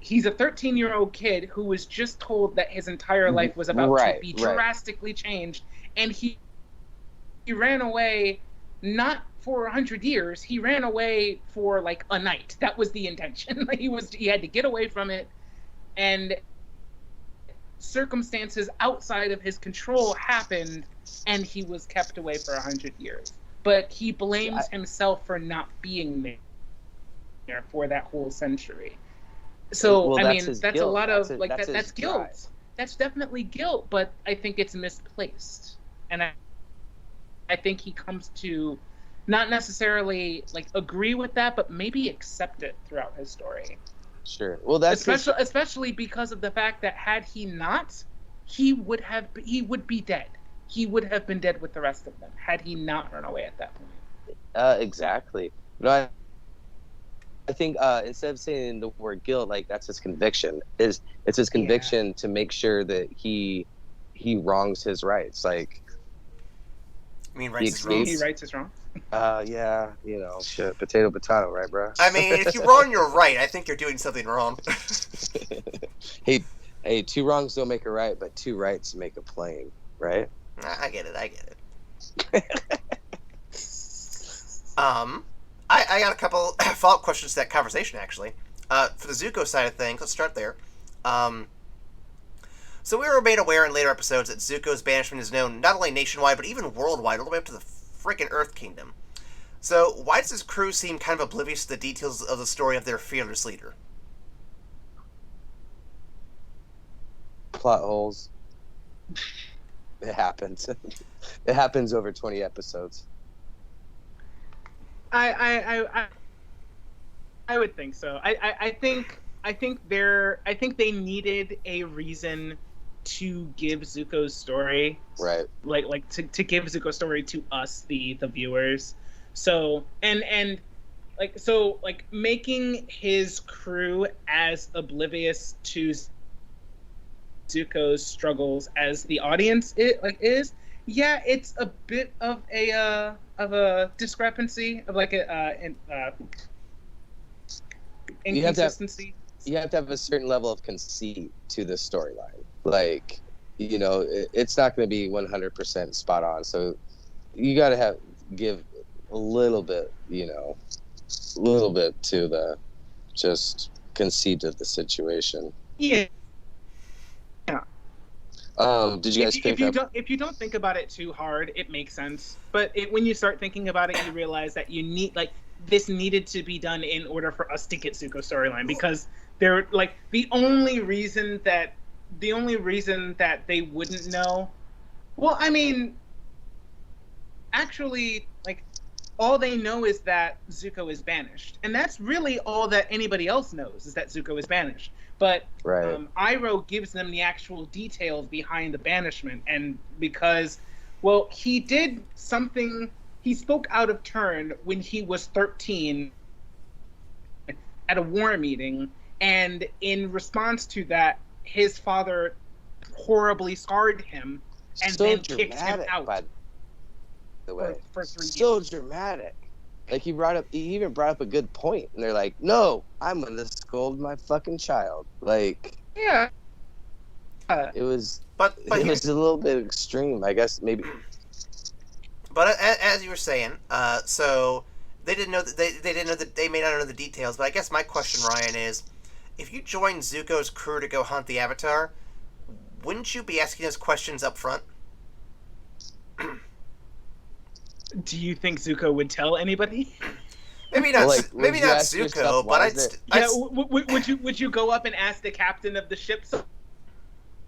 he's a 13-year-old kid who was just told that his entire life was about to be drastically changed, and he ran away not for 100 years. He ran away for like a night. That was the intention. He had to get away from it, and circumstances outside of his control happened, and he was kept away for 100 years. But he blames himself for not being there for that whole century. So I mean, that's a lot of like that's guilt. Drive. That's definitely guilt, but I think it's misplaced, and I think he comes to not necessarily like agree with that, but maybe accept it throughout his story. Sure. Well, that's especially because of the fact that had he not, he would be dead. He would have been dead with the rest of them had he not run away at that point. Exactly. No, I think instead of saying the word guilt, like that's his conviction. It's his conviction to make sure that he wrongs his rights. Like, I mean, rights is wrong. He rights is wrong. Yeah, shit, potato, right, bro? I mean, if you're wrong, you're right. I think you're doing something wrong. Hey, two wrongs don't make a right, but two rights make a plain, right? I get it. I got a couple follow-up questions to that conversation, actually. For the Zuko side of things, let's start there. So we were made aware in later episodes that Zuko's banishment is known not only nationwide, but even worldwide, all the way up to the freaking Earth Kingdom. So why does his crew seem kind of oblivious to the details of the story of their fearless leader? Plot holes. It happens. It happens over 20 episodes. I would think so. I think they needed a reason to give Zuko's story, right? Like to give Zuko's story to us, the viewers. So and making his crew as oblivious to Zuko's struggles as the audience is. Yeah, it's a bit of a discrepancy, of like an inconsistency. You have to have a certain level of conceit to the storyline. Like, it's not going to be 100% spot on. So you got to give a little bit, to the just conceit of the situation. Yeah. Did you guys if you don't think about it too hard, it makes sense. But when you start thinking about it, you realize that you need this needed to be done in order for us to get Zuko's storyline, because they're like the only reason that they wouldn't know. Well, I mean, actually, all they know is that Zuko is banished, and that's really all that anybody else knows, is that Zuko is banished. But Iroh gives them the actual details behind the banishment, and because, well, he did something. He spoke out of turn when he was 13 at a war meeting, and in response to that, his father horribly scarred him and then kicked him out. By the way, for 3 years. So dramatic. Like he even brought up a good point, and they're like, "No, I'm gonna scold my fucking child." Like, yeah. It was But it was a little bit extreme, I guess. Maybe. But as you were saying, so they didn't know that they didn't know that they may not know the details. But I guess my question, Ryan, is if you joined Zuko's crew to go hunt the Avatar, wouldn't you be asking those questions up front? Do you think Zuko would tell anybody? Maybe not. Like, maybe would you not ask Zuko, yourself, but why I'd. is it- Yeah, would you go up and ask the captain of the ship? So,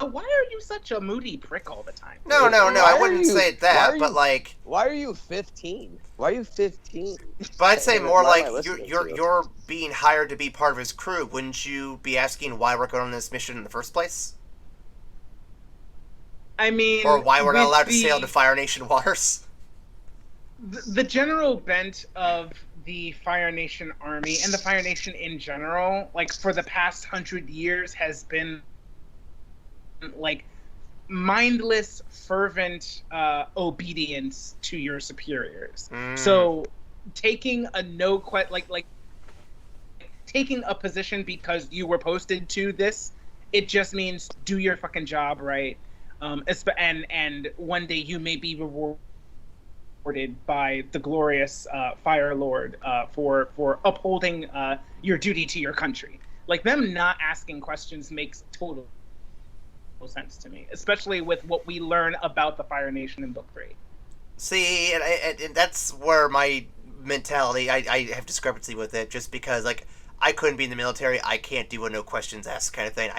why are you such a moody prick all the time? No, Why I are wouldn't you- say why that. are But you- like, Why are you 15? Why are you 15? but I'd say And more why am I like listening you're to you? you're being hired to be part of his crew. Wouldn't you be asking why we're going on this mission in the first place, I mean, or why we're not with allowed to sail into Fire Nation waters? the general bent of the Fire Nation army and the Fire Nation in general, like for the past 100 years, has been like mindless, fervent obedience to your superiors. So taking a taking a position because you were posted to this, it just means do your fucking job right. And one day you may be rewarded by the glorious Fire Lord for upholding your duty to your country. Like, them not asking questions makes total sense to me, especially with what we learn about the Fire Nation in Book 3. See, and that's where my mentality, I have discrepancy with it, just because, like, I couldn't be in the military, I can't do a no questions asked kind of thing.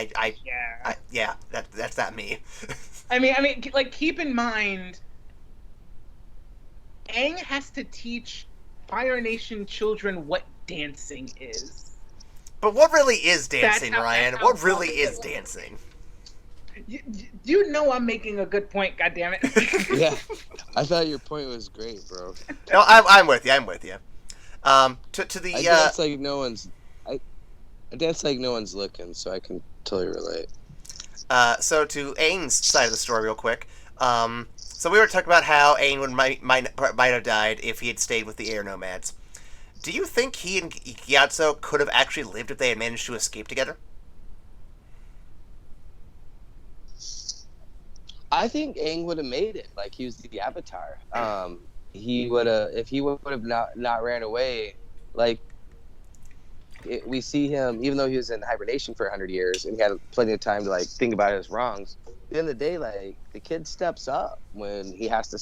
That's not me. I mean, like, keep in mind, Aang has to teach Fire Nation children what dancing is. But what really is dancing, That's how- Ryan? that's how What really it is dancing? You know I'm making a good point, goddammit. Yeah, I thought your point was great, bro. No, I'm with you. I'm with you. To the I dance like no one's. I dance like no one's looking, so I can totally relate. so to Aang's side of the story, real quick. So we were talking about how Aang might have died if he had stayed with the air nomads. Do you think he and Gyatso could have actually lived if they had managed to escape together? I think Aang would have made it. Like, he was the Avatar. He would have, if he would have not ran away. Like, we see him, even though he was in hibernation for 100 years and he had plenty of time to like think about his wrongs. At the end of the day, like, the kid steps up when he has to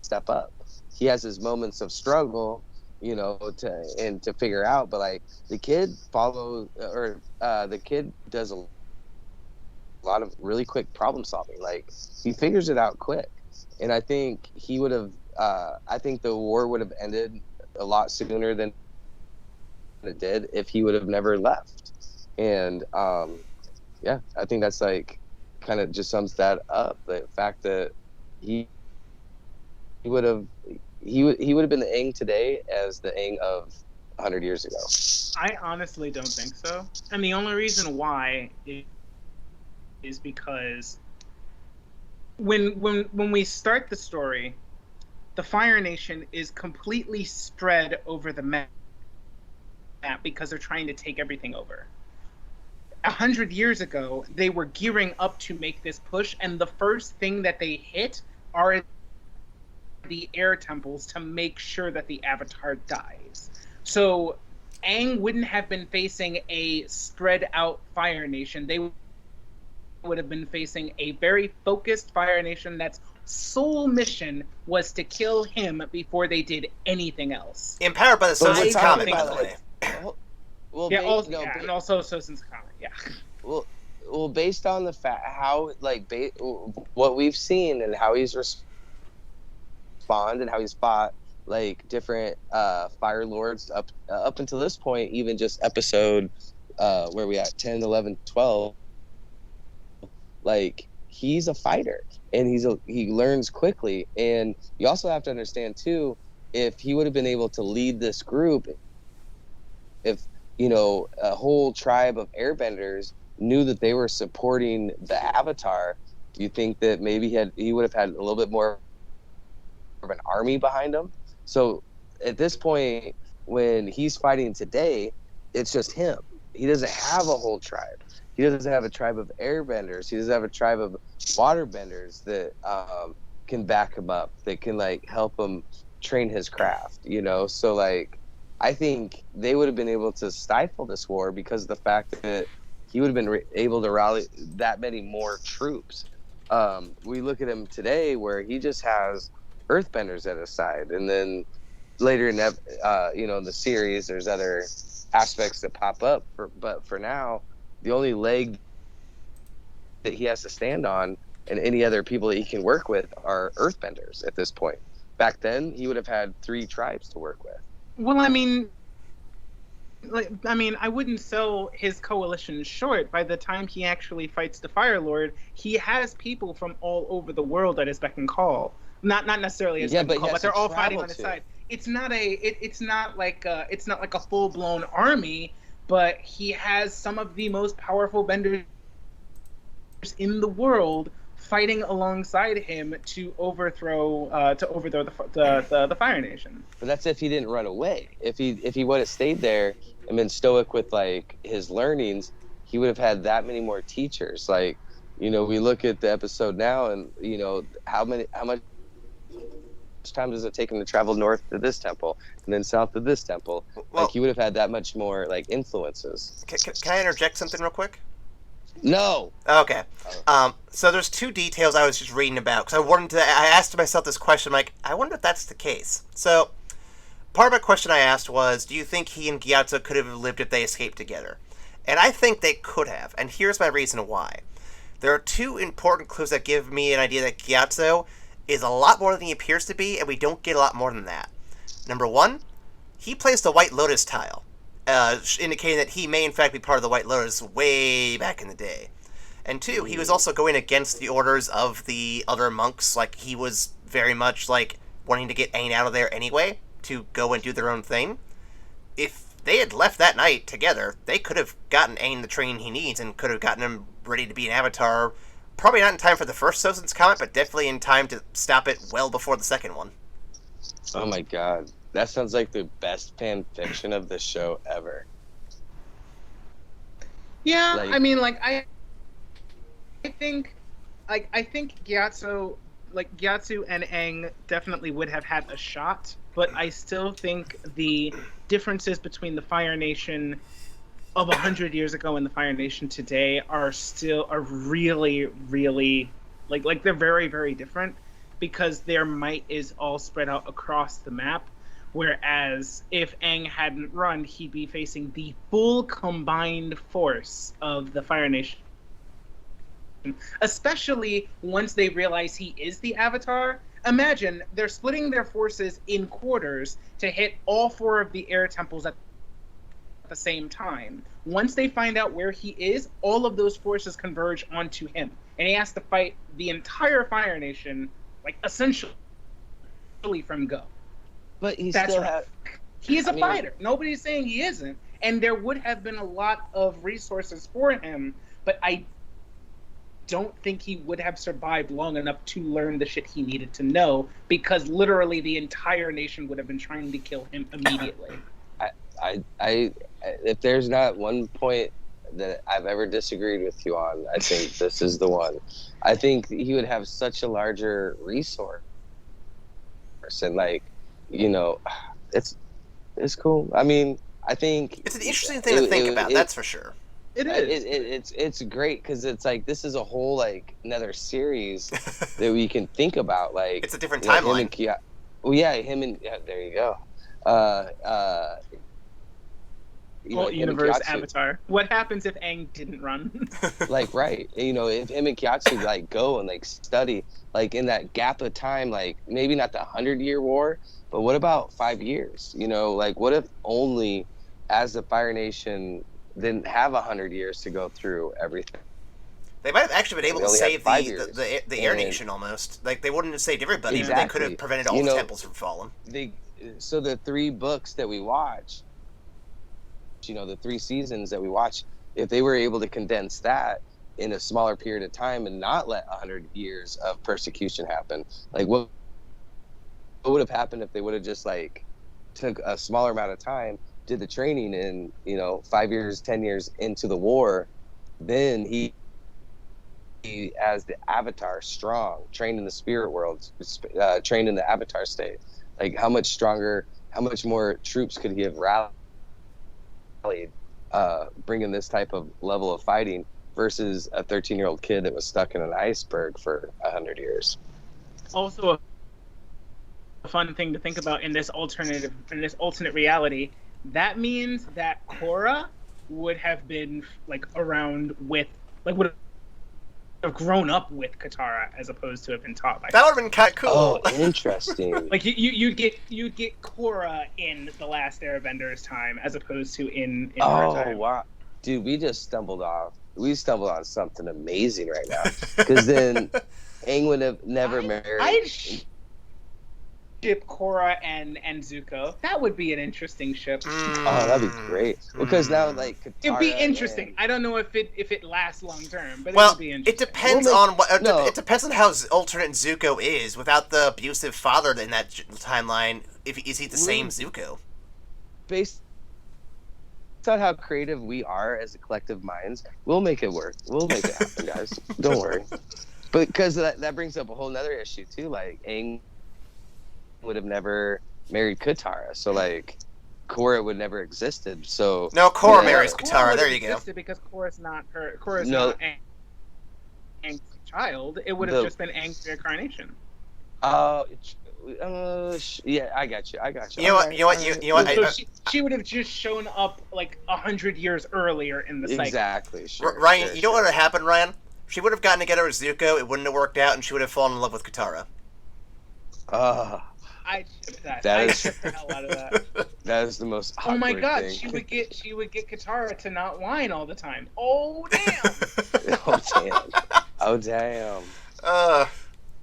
step up. He has his moments of struggle, you know, to figure out. But like, the kid the kid does a lot of really quick problem solving. Like, he figures it out quick, and I think he would have. I think the war would have ended a lot sooner than it did if he would have never left. And yeah, I think that's like kind of just sums that up. The fact that he would have been the Aang today as the Aang of 100 years ago. I honestly don't think so. And the only reason why is because when we start the story, the Fire Nation is completely spread over the map because they're trying to take everything over. 100 years ago, they were gearing up to make this push, and the first thing that they hit are the air temples to make sure that the Avatar dies. So Aang wouldn't have been facing a spread out Fire Nation. They would have been facing a very focused Fire Nation that's sole mission was to kill him before they did anything else. Empowered by the But we're Sozin's talking comment, by about, the way. Well, Yeah, ba- and also Sozin's comment. Yeah. Well, based on the fact how what we've seen and how he's responded and how he's fought like different Fire Lords up until this point, even just episode where we at 10, 11, 12, like, he's a fighter and he learns quickly. And you also have to understand too, if he would have been able to lead this group, if you know, a whole tribe of airbenders knew that they were supporting the Avatar, do you think that maybe he would have had a little bit more of an army behind him? So at this point, when he's fighting today, it's just him. He doesn't have a whole tribe. He doesn't have a tribe of airbenders. He doesn't have a tribe of waterbenders that can back him up, that can like help him train his craft, you know? So like, I think they would have been able to stifle this war because of the fact that he would have been able to rally that many more troops. We look at him today where he just has earthbenders at his side, and then later in the series there's other aspects that pop up, but for now the only leg that he has to stand on and any other people that he can work with are earthbenders at this point. Back then he would have had 3 tribes to work with. Well, I mean, I wouldn't sell his coalition short. By the time he actually fights the Fire Lord, he has people from all over the world at his beck and call. Not necessarily his beck and call, but they're all fighting on his side. It's not like a full blown army, but he has some of the most powerful benders in the world fighting alongside him to overthrow the Fire Nation. But that's if he didn't run away. If he would have stayed there and been stoic with like his learnings, he would have had that many more teachers. Like, you know, we look at the episode now, and you know how much time does it take him to travel north to this temple and then south to this temple? Well, like, he would have had that much more like influences. Can I interject something real quick? No. Okay. So there's 2 details I was just reading about, because I asked myself this question, like, I wonder if that's the case. So part of my question I asked was, do you think he and Gyatso could have lived if they escaped together? And I think they could have, and here's my reason why. There are 2 important clues that give me an idea that Gyatso is a lot more than he appears to be, and we don't get a lot more than that. Number 1, he plays the White Lotus tile, indicating that he may in fact be part of the White Lotus way back in the day. And 2, he was also going against the orders of the other monks. Like, he was very much like wanting to get Aang out of there anyway, to go and do their own thing. If they had left that night together, they could have gotten Aang the training he needs and could have gotten him ready to be an avatar. Probably not in time for the first Sozin's Comet, but definitely in time to stop it well before the second one. Oh my god. That sounds like the best fan fiction of the show ever. Yeah, like, I mean, like, I think Gyatso and Aang definitely would have had a shot, but I still think the differences between the Fire Nation of 100 years ago and the Fire Nation today are really, really, like they're very, very different, because their might is all spread out across the map. Whereas if Aang hadn't run, he'd be facing the full combined force of the Fire Nation. Especially once they realize he is the Avatar. Imagine, they're splitting their forces in quarters to hit all 4 of the air temples at the same time. Once they find out where he is, all of those forces converge onto him. And he has to fight the entire Fire Nation, like, essentially from go. But he still has... He is a fighter. Nobody's saying he isn't. And there would have been a lot of resources for him, but I don't think he would have survived long enough to learn the shit he needed to know, because literally the entire nation would have been trying to kill him immediately. If there's not one point that I've ever disagreed with you on, I think this is the one. I think he would have such a larger resource, and like, you know, it's cool. I mean, I think it's an interesting thing to think about. That's for sure. It is. It's great, because it's like, this is a whole like another series that we can think about. Like, it's a different timeline. There you go. Universe Avatar. What happens if Aang didn't run? Like, right. You know, if him and Gyatso like go and like study, like in that gap of time, like maybe not the 100-year war, but what about 5 years? You know, like, what if only as the Fire Nation didn't have 100 years to go through everything? They might have actually been able to save the Air Nation almost. Like, they wouldn't have saved everybody, but they could have prevented all the temples from falling. So the 3 books that we watch, you know, the 3 seasons that we watch, if they were able to condense that in a smaller period of time and not let 100 years of persecution happen, like, what would have happened if they would have just like took a smaller amount of time, did the training, and, you know, 5 years, 10 years into the war, then he as the Avatar, strong, trained in the spirit world, trained in the Avatar state. Like, how much stronger, how much more troops could he have rallied, bringing this type of level of fighting versus a 13-year-old kid that was stuck in an iceberg for 100 years. Also, a fun thing to think about in this alternate reality, that means that Korra would have been like around with, like, would have grown up with Katara as opposed to have been taught by. That would have been kind of cool. Oh, interesting. Like you'd get Korra in the Last Airbender's time as opposed to in her time. Oh wow, dude, we stumbled on something amazing right now, because then Aang would have never married. I'd ship Korra and Zuko. That would be an interesting ship. Oh, that'd be great. Because now, like, Katara, it'd be interesting. I don't know if it lasts long term, but well, it would be interesting. it depends on what. No. It depends on how alternate Zuko is. Without the abusive father in that timeline, is he the same Zuko? Based on how creative we are as a collective minds, we'll make it work. We'll make it happen, guys. Don't worry. But because that brings up a whole nother issue too. Like, Aang would have never married Katara, so like Korra would never existed. So no, Korra marries Katara. There you go. Because Korra's not not Aang's child. It would have just been Aang's reincarnation. Yeah, I got you. You know what? So she would have just shown up like 100 years earlier in the cycle. Exactly. Sure, Ryan, you know what would have happened, Ryan? She would have gotten together with Zuko. It wouldn't have worked out, and she would have fallen in love with Katara. I'd ship that. I'd ship the hell out of that. That is the most awkward Oh my god, thing. she would get Katara to not whine all the time. Oh damn. Oh damn.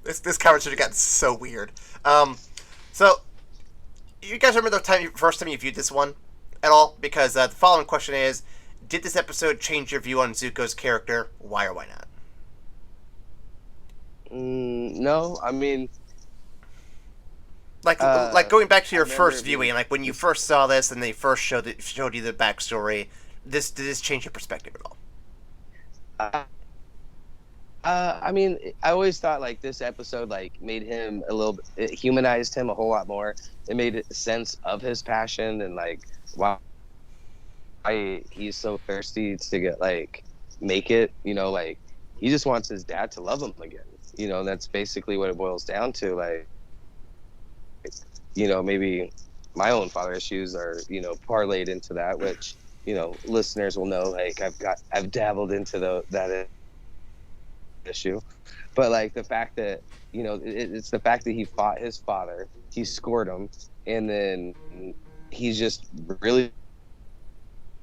This conversation have gotten so weird. So you guys remember the first time you viewed this one at all? Because the following question is, did this episode change your view on Zuko's character? Why or why not? No, I mean, like going back to your first viewing, like when you first saw this and they first showed you the backstory. Did this change your perspective at all? I mean, I always thought like this episode like made him it humanized him a whole lot more. It made sense of his passion and like why he's so thirsty to get make it. You know, like he just wants his dad to love him again. You know, and that's basically what it boils down to. Like, you know, maybe my own father issues are, you know, parlayed into that, which, you know, listeners will know, like I've dabbled into that issue. But like the fact that, you know, it's the fact that he fought his father, he scored him, and then he's just really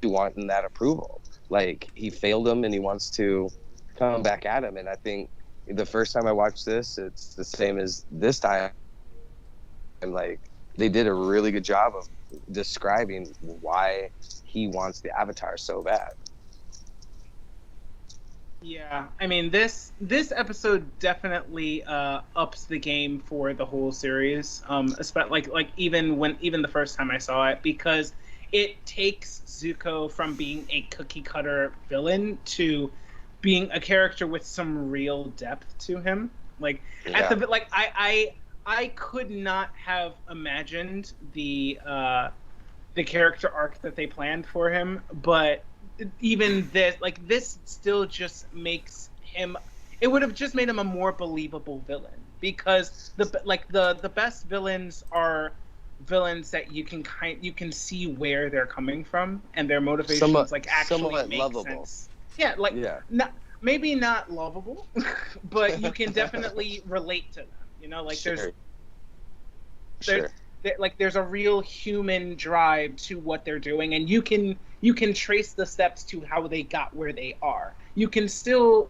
wanting that approval. Like he failed him and he wants to come back at him. And I think the first time I watched this, it's the same as this time. And like they did a really good job of describing why he wants the Avatar so bad. Yeah, I mean this episode definitely ups the game for the whole series. Especially like even the first time I saw it, because it takes Zuko from being a cookie cutter villain to being a character with some real depth to him. Like I could not have imagined the character arc that they planned for him, but even this still just makes him. It would have just made him a more believable villain, because the best villains are villains that you can see where they're coming from and their motivations actually make lovable. Sense. Yeah, maybe not lovable, but you can definitely relate to them. You know, like there's a real human drive to what they're doing, and you can trace the steps to how they got where they are. You can still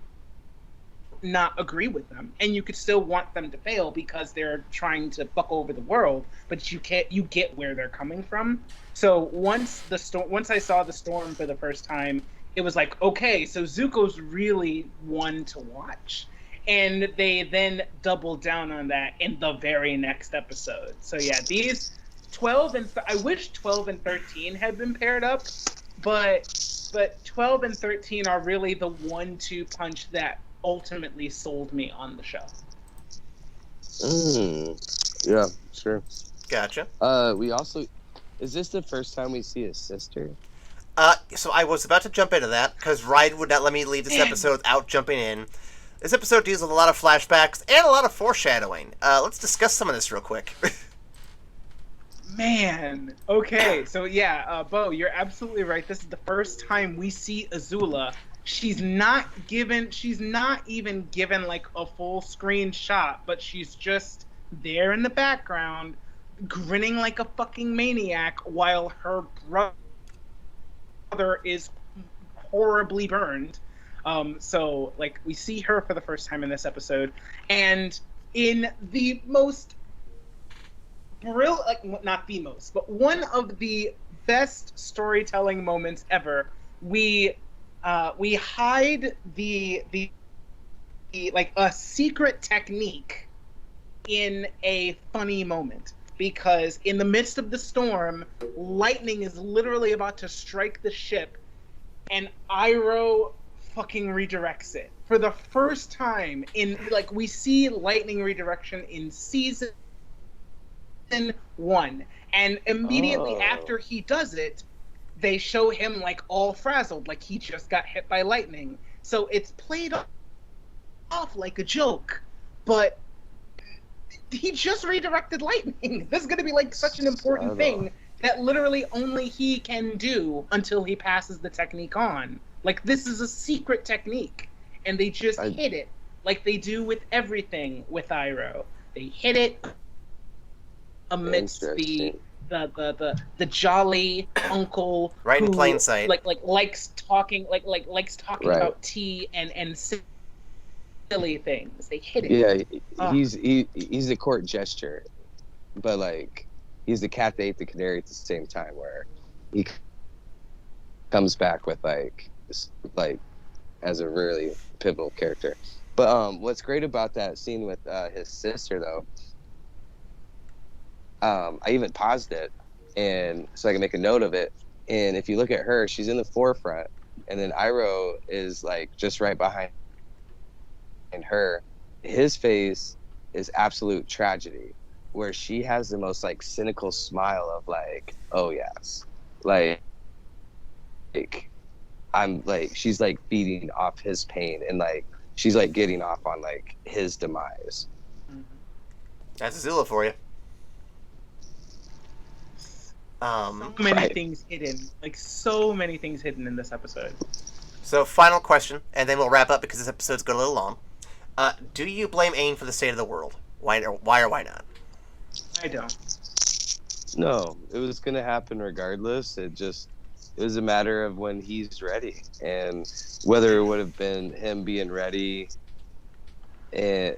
not agree with them, and you could still want them to fail because they're trying to fuck over the world, but you get where they're coming from. So once I saw the storm for the first time, it was like, okay, so Zuko's really one to watch. And they then doubled down on that in the very next episode. So yeah, these 12 and I wish 12 and 13 had been paired up, but but 12 and 13 are really the 1-2 punch that ultimately sold me on the show. Yeah, sure. Gotcha. We also, is this the first time we see his sister? So I was about to jump into that because Ryan would not let me leave this episode without jumping in. This episode deals with a lot of flashbacks and a lot of foreshadowing. Let's discuss some of this real quick. Man, okay, so yeah, Beau, you're absolutely right. This is the first time we see Azula. She's not even given like a full screen shot, but she's just there in the background, grinning like a fucking maniac while her brother is horribly burned. So like we see her for the first time in this episode, and in the most brilliant, like not the most, but one of the best storytelling moments ever, we hide the like a secret technique in a funny moment, because in the midst of the storm, lightning is literally about to strike the ship, and Iroh fucking redirects it for the first time in, like, we see lightning redirection in season 1, and immediately after he does it, they show him like all frazzled, like he just got hit by lightning. So it's played off like a joke, but he just redirected lightning. This is going to be like such an important thing that literally only he can do until he passes the technique on. Like, this is a secret technique, and they just hit it like they do with everything with Iroh. They hit it amidst the jolly uncle right in plain sight, likes talking about tea and silly things. They hit it. Yeah, he's a court gesture, but like he's the cat that ate the canary at the same time, where he comes back with like as a really pivotal character. But what's great about that scene with his sister, though, I even paused it and so I can make a note of it. And if you look at her, she's in the forefront, and then Iroh is like just right behind her. His face is absolute tragedy, where she has the most like cynical smile of like, oh yes, like I'm like, she's like feeding off his pain, and like she's like getting off on like his demise. That's Azula for you. So many things hidden, like so many things hidden in this episode. So final question, and then we'll wrap up because this episode's got a little long. Do you blame Aang for the state of the world? Why or why not? I don't. No, it was going to happen regardless. It was a matter of when he's ready, and whether it would have been him being ready and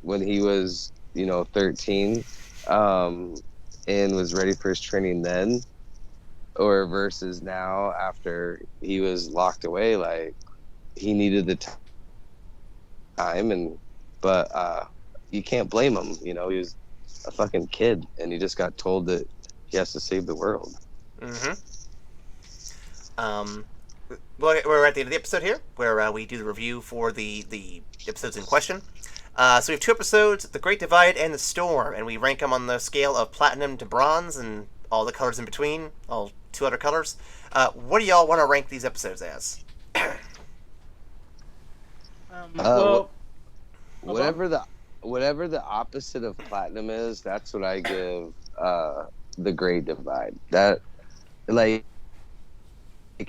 when he was 13 and was ready for his training then, or versus now after he was locked away. Like, he needed the time, but you can't blame him. He was a fucking kid, and he just got told that he has to save the world. Well, we're at the end of the episode here, where we do the review for the episodes in question. So we have 2 episodes, The Great Divide and The Storm, and we rank them on the scale of platinum to bronze and all the colors in between, all 2 other colors. What do y'all want to rank these episodes as? Whatever the opposite of platinum is, that's what I give The Great Divide. That, like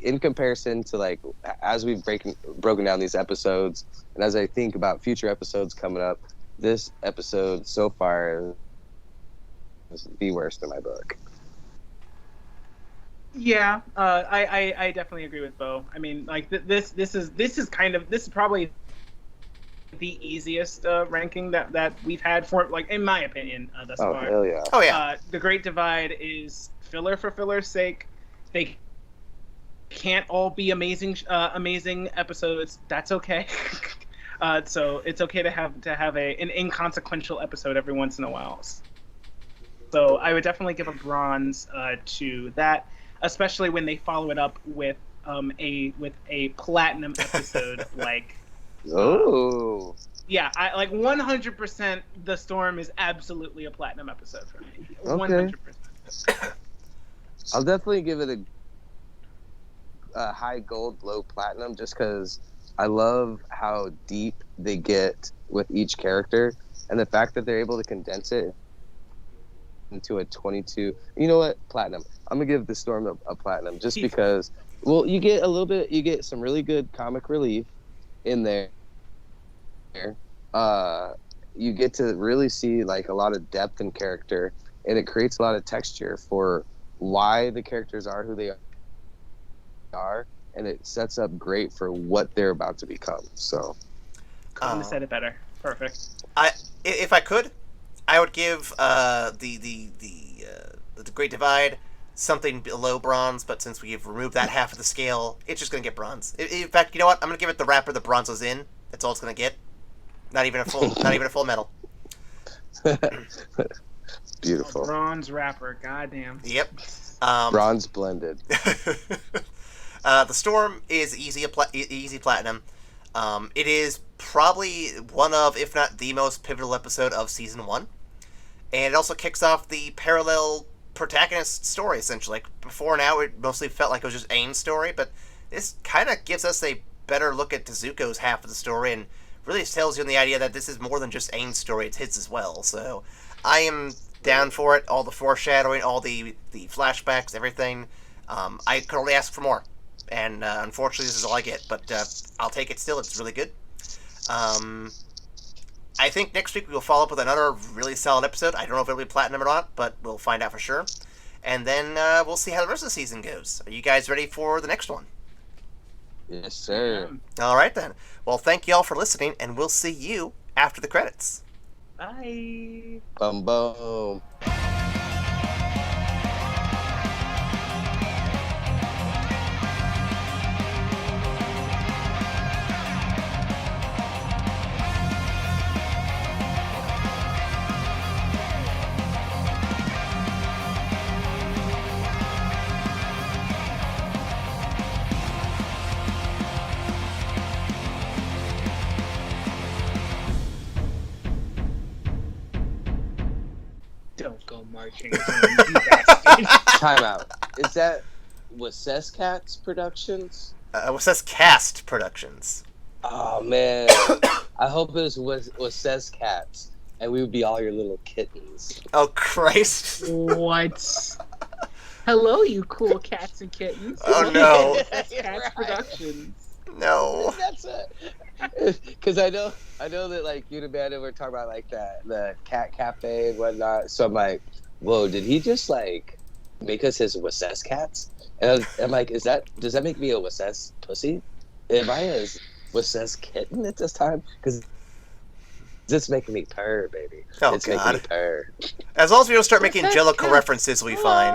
in comparison to, like, as we've broken down these episodes, and as I think about future episodes coming up, this episode so far is the worst in my book. Yeah, I definitely agree with Beau. I mean, like, this is probably the easiest ranking that we've had for, like, in my opinion, thus far. Hell yeah. Oh yeah. The Great Divide is filler for filler's sake. They can't all be amazing episodes. That's okay. So it's okay to have an inconsequential episode every once in a while. So I would definitely give a bronze to that, especially when they follow it up with a platinum episode like. Oh. Yeah, I like 100%. The Storm is absolutely a platinum episode for me. Okay. 100%. I'll definitely give it a high gold, low platinum, just because I love how deep they get with each character, and the fact that they're able to condense it into a 22. You know what? Platinum. I'm gonna give the Storm a platinum, just because. Well, you get a little bit. You get some really good comic relief in there. You get to really see like a lot of depth in character, and it creates a lot of texture for why the characters are who they are, and it sets up great for what they're about to become. So couldn't have said it better. Perfect. If I could, I would give the Great Divide something below bronze, but since we've removed that half of the scale, it's just gonna get bronze. In fact, you know what? I'm gonna give it the wrapper the bronze was in. That's all it's gonna get. Not even a full medal. beautiful. Bronze wrapper. Goddamn. Yep. Bronze blended. The Storm is easy platinum. It is probably one of, if not the most pivotal episode of season 1, and it also kicks off the parallel protagonist story. Essentially, like before now, it mostly felt like it was just Ain's story, but this kind of gives us a better look at Tezuko's half of the story, and really tells you in the idea that this is more than just Ain's story; it's his as well. So, I am down for it. All the foreshadowing, all the flashbacks, everything. I could only ask for more, and unfortunately, this is all I get. But I'll take it still. It's really good. I think next week we will follow up with another really solid episode. I don't know if it'll be platinum or not, but we'll find out for sure. And then we'll see how the rest of the season goes. Are you guys ready for the next one? Yes, sir. All right, then. Well, thank you all for listening, and we'll see you after the credits. Bye. Boom, boom. Don't go marching. You bastard. Time out. Is that Wassess Cats Productions? What says Cast Productions? Oh man, I hope it was Wassess Cats, and we would be all your little kittens. Oh, Christ. What? Hello, you cool cats and kittens. Oh, no. That's Cats Productions. No. That's it. Because I know that like you and Amanda were talking about like the cat cafe and whatnot. So I'm like, whoa, did he just like make us his Wassess cats? And I'm like, does that make me a Wassess pussy? Am I a Wassess kitten at this time? Because it's making me purr, baby. Oh, it's God. making me purr. As long as we don't start making Jellicle references, we'll be fine.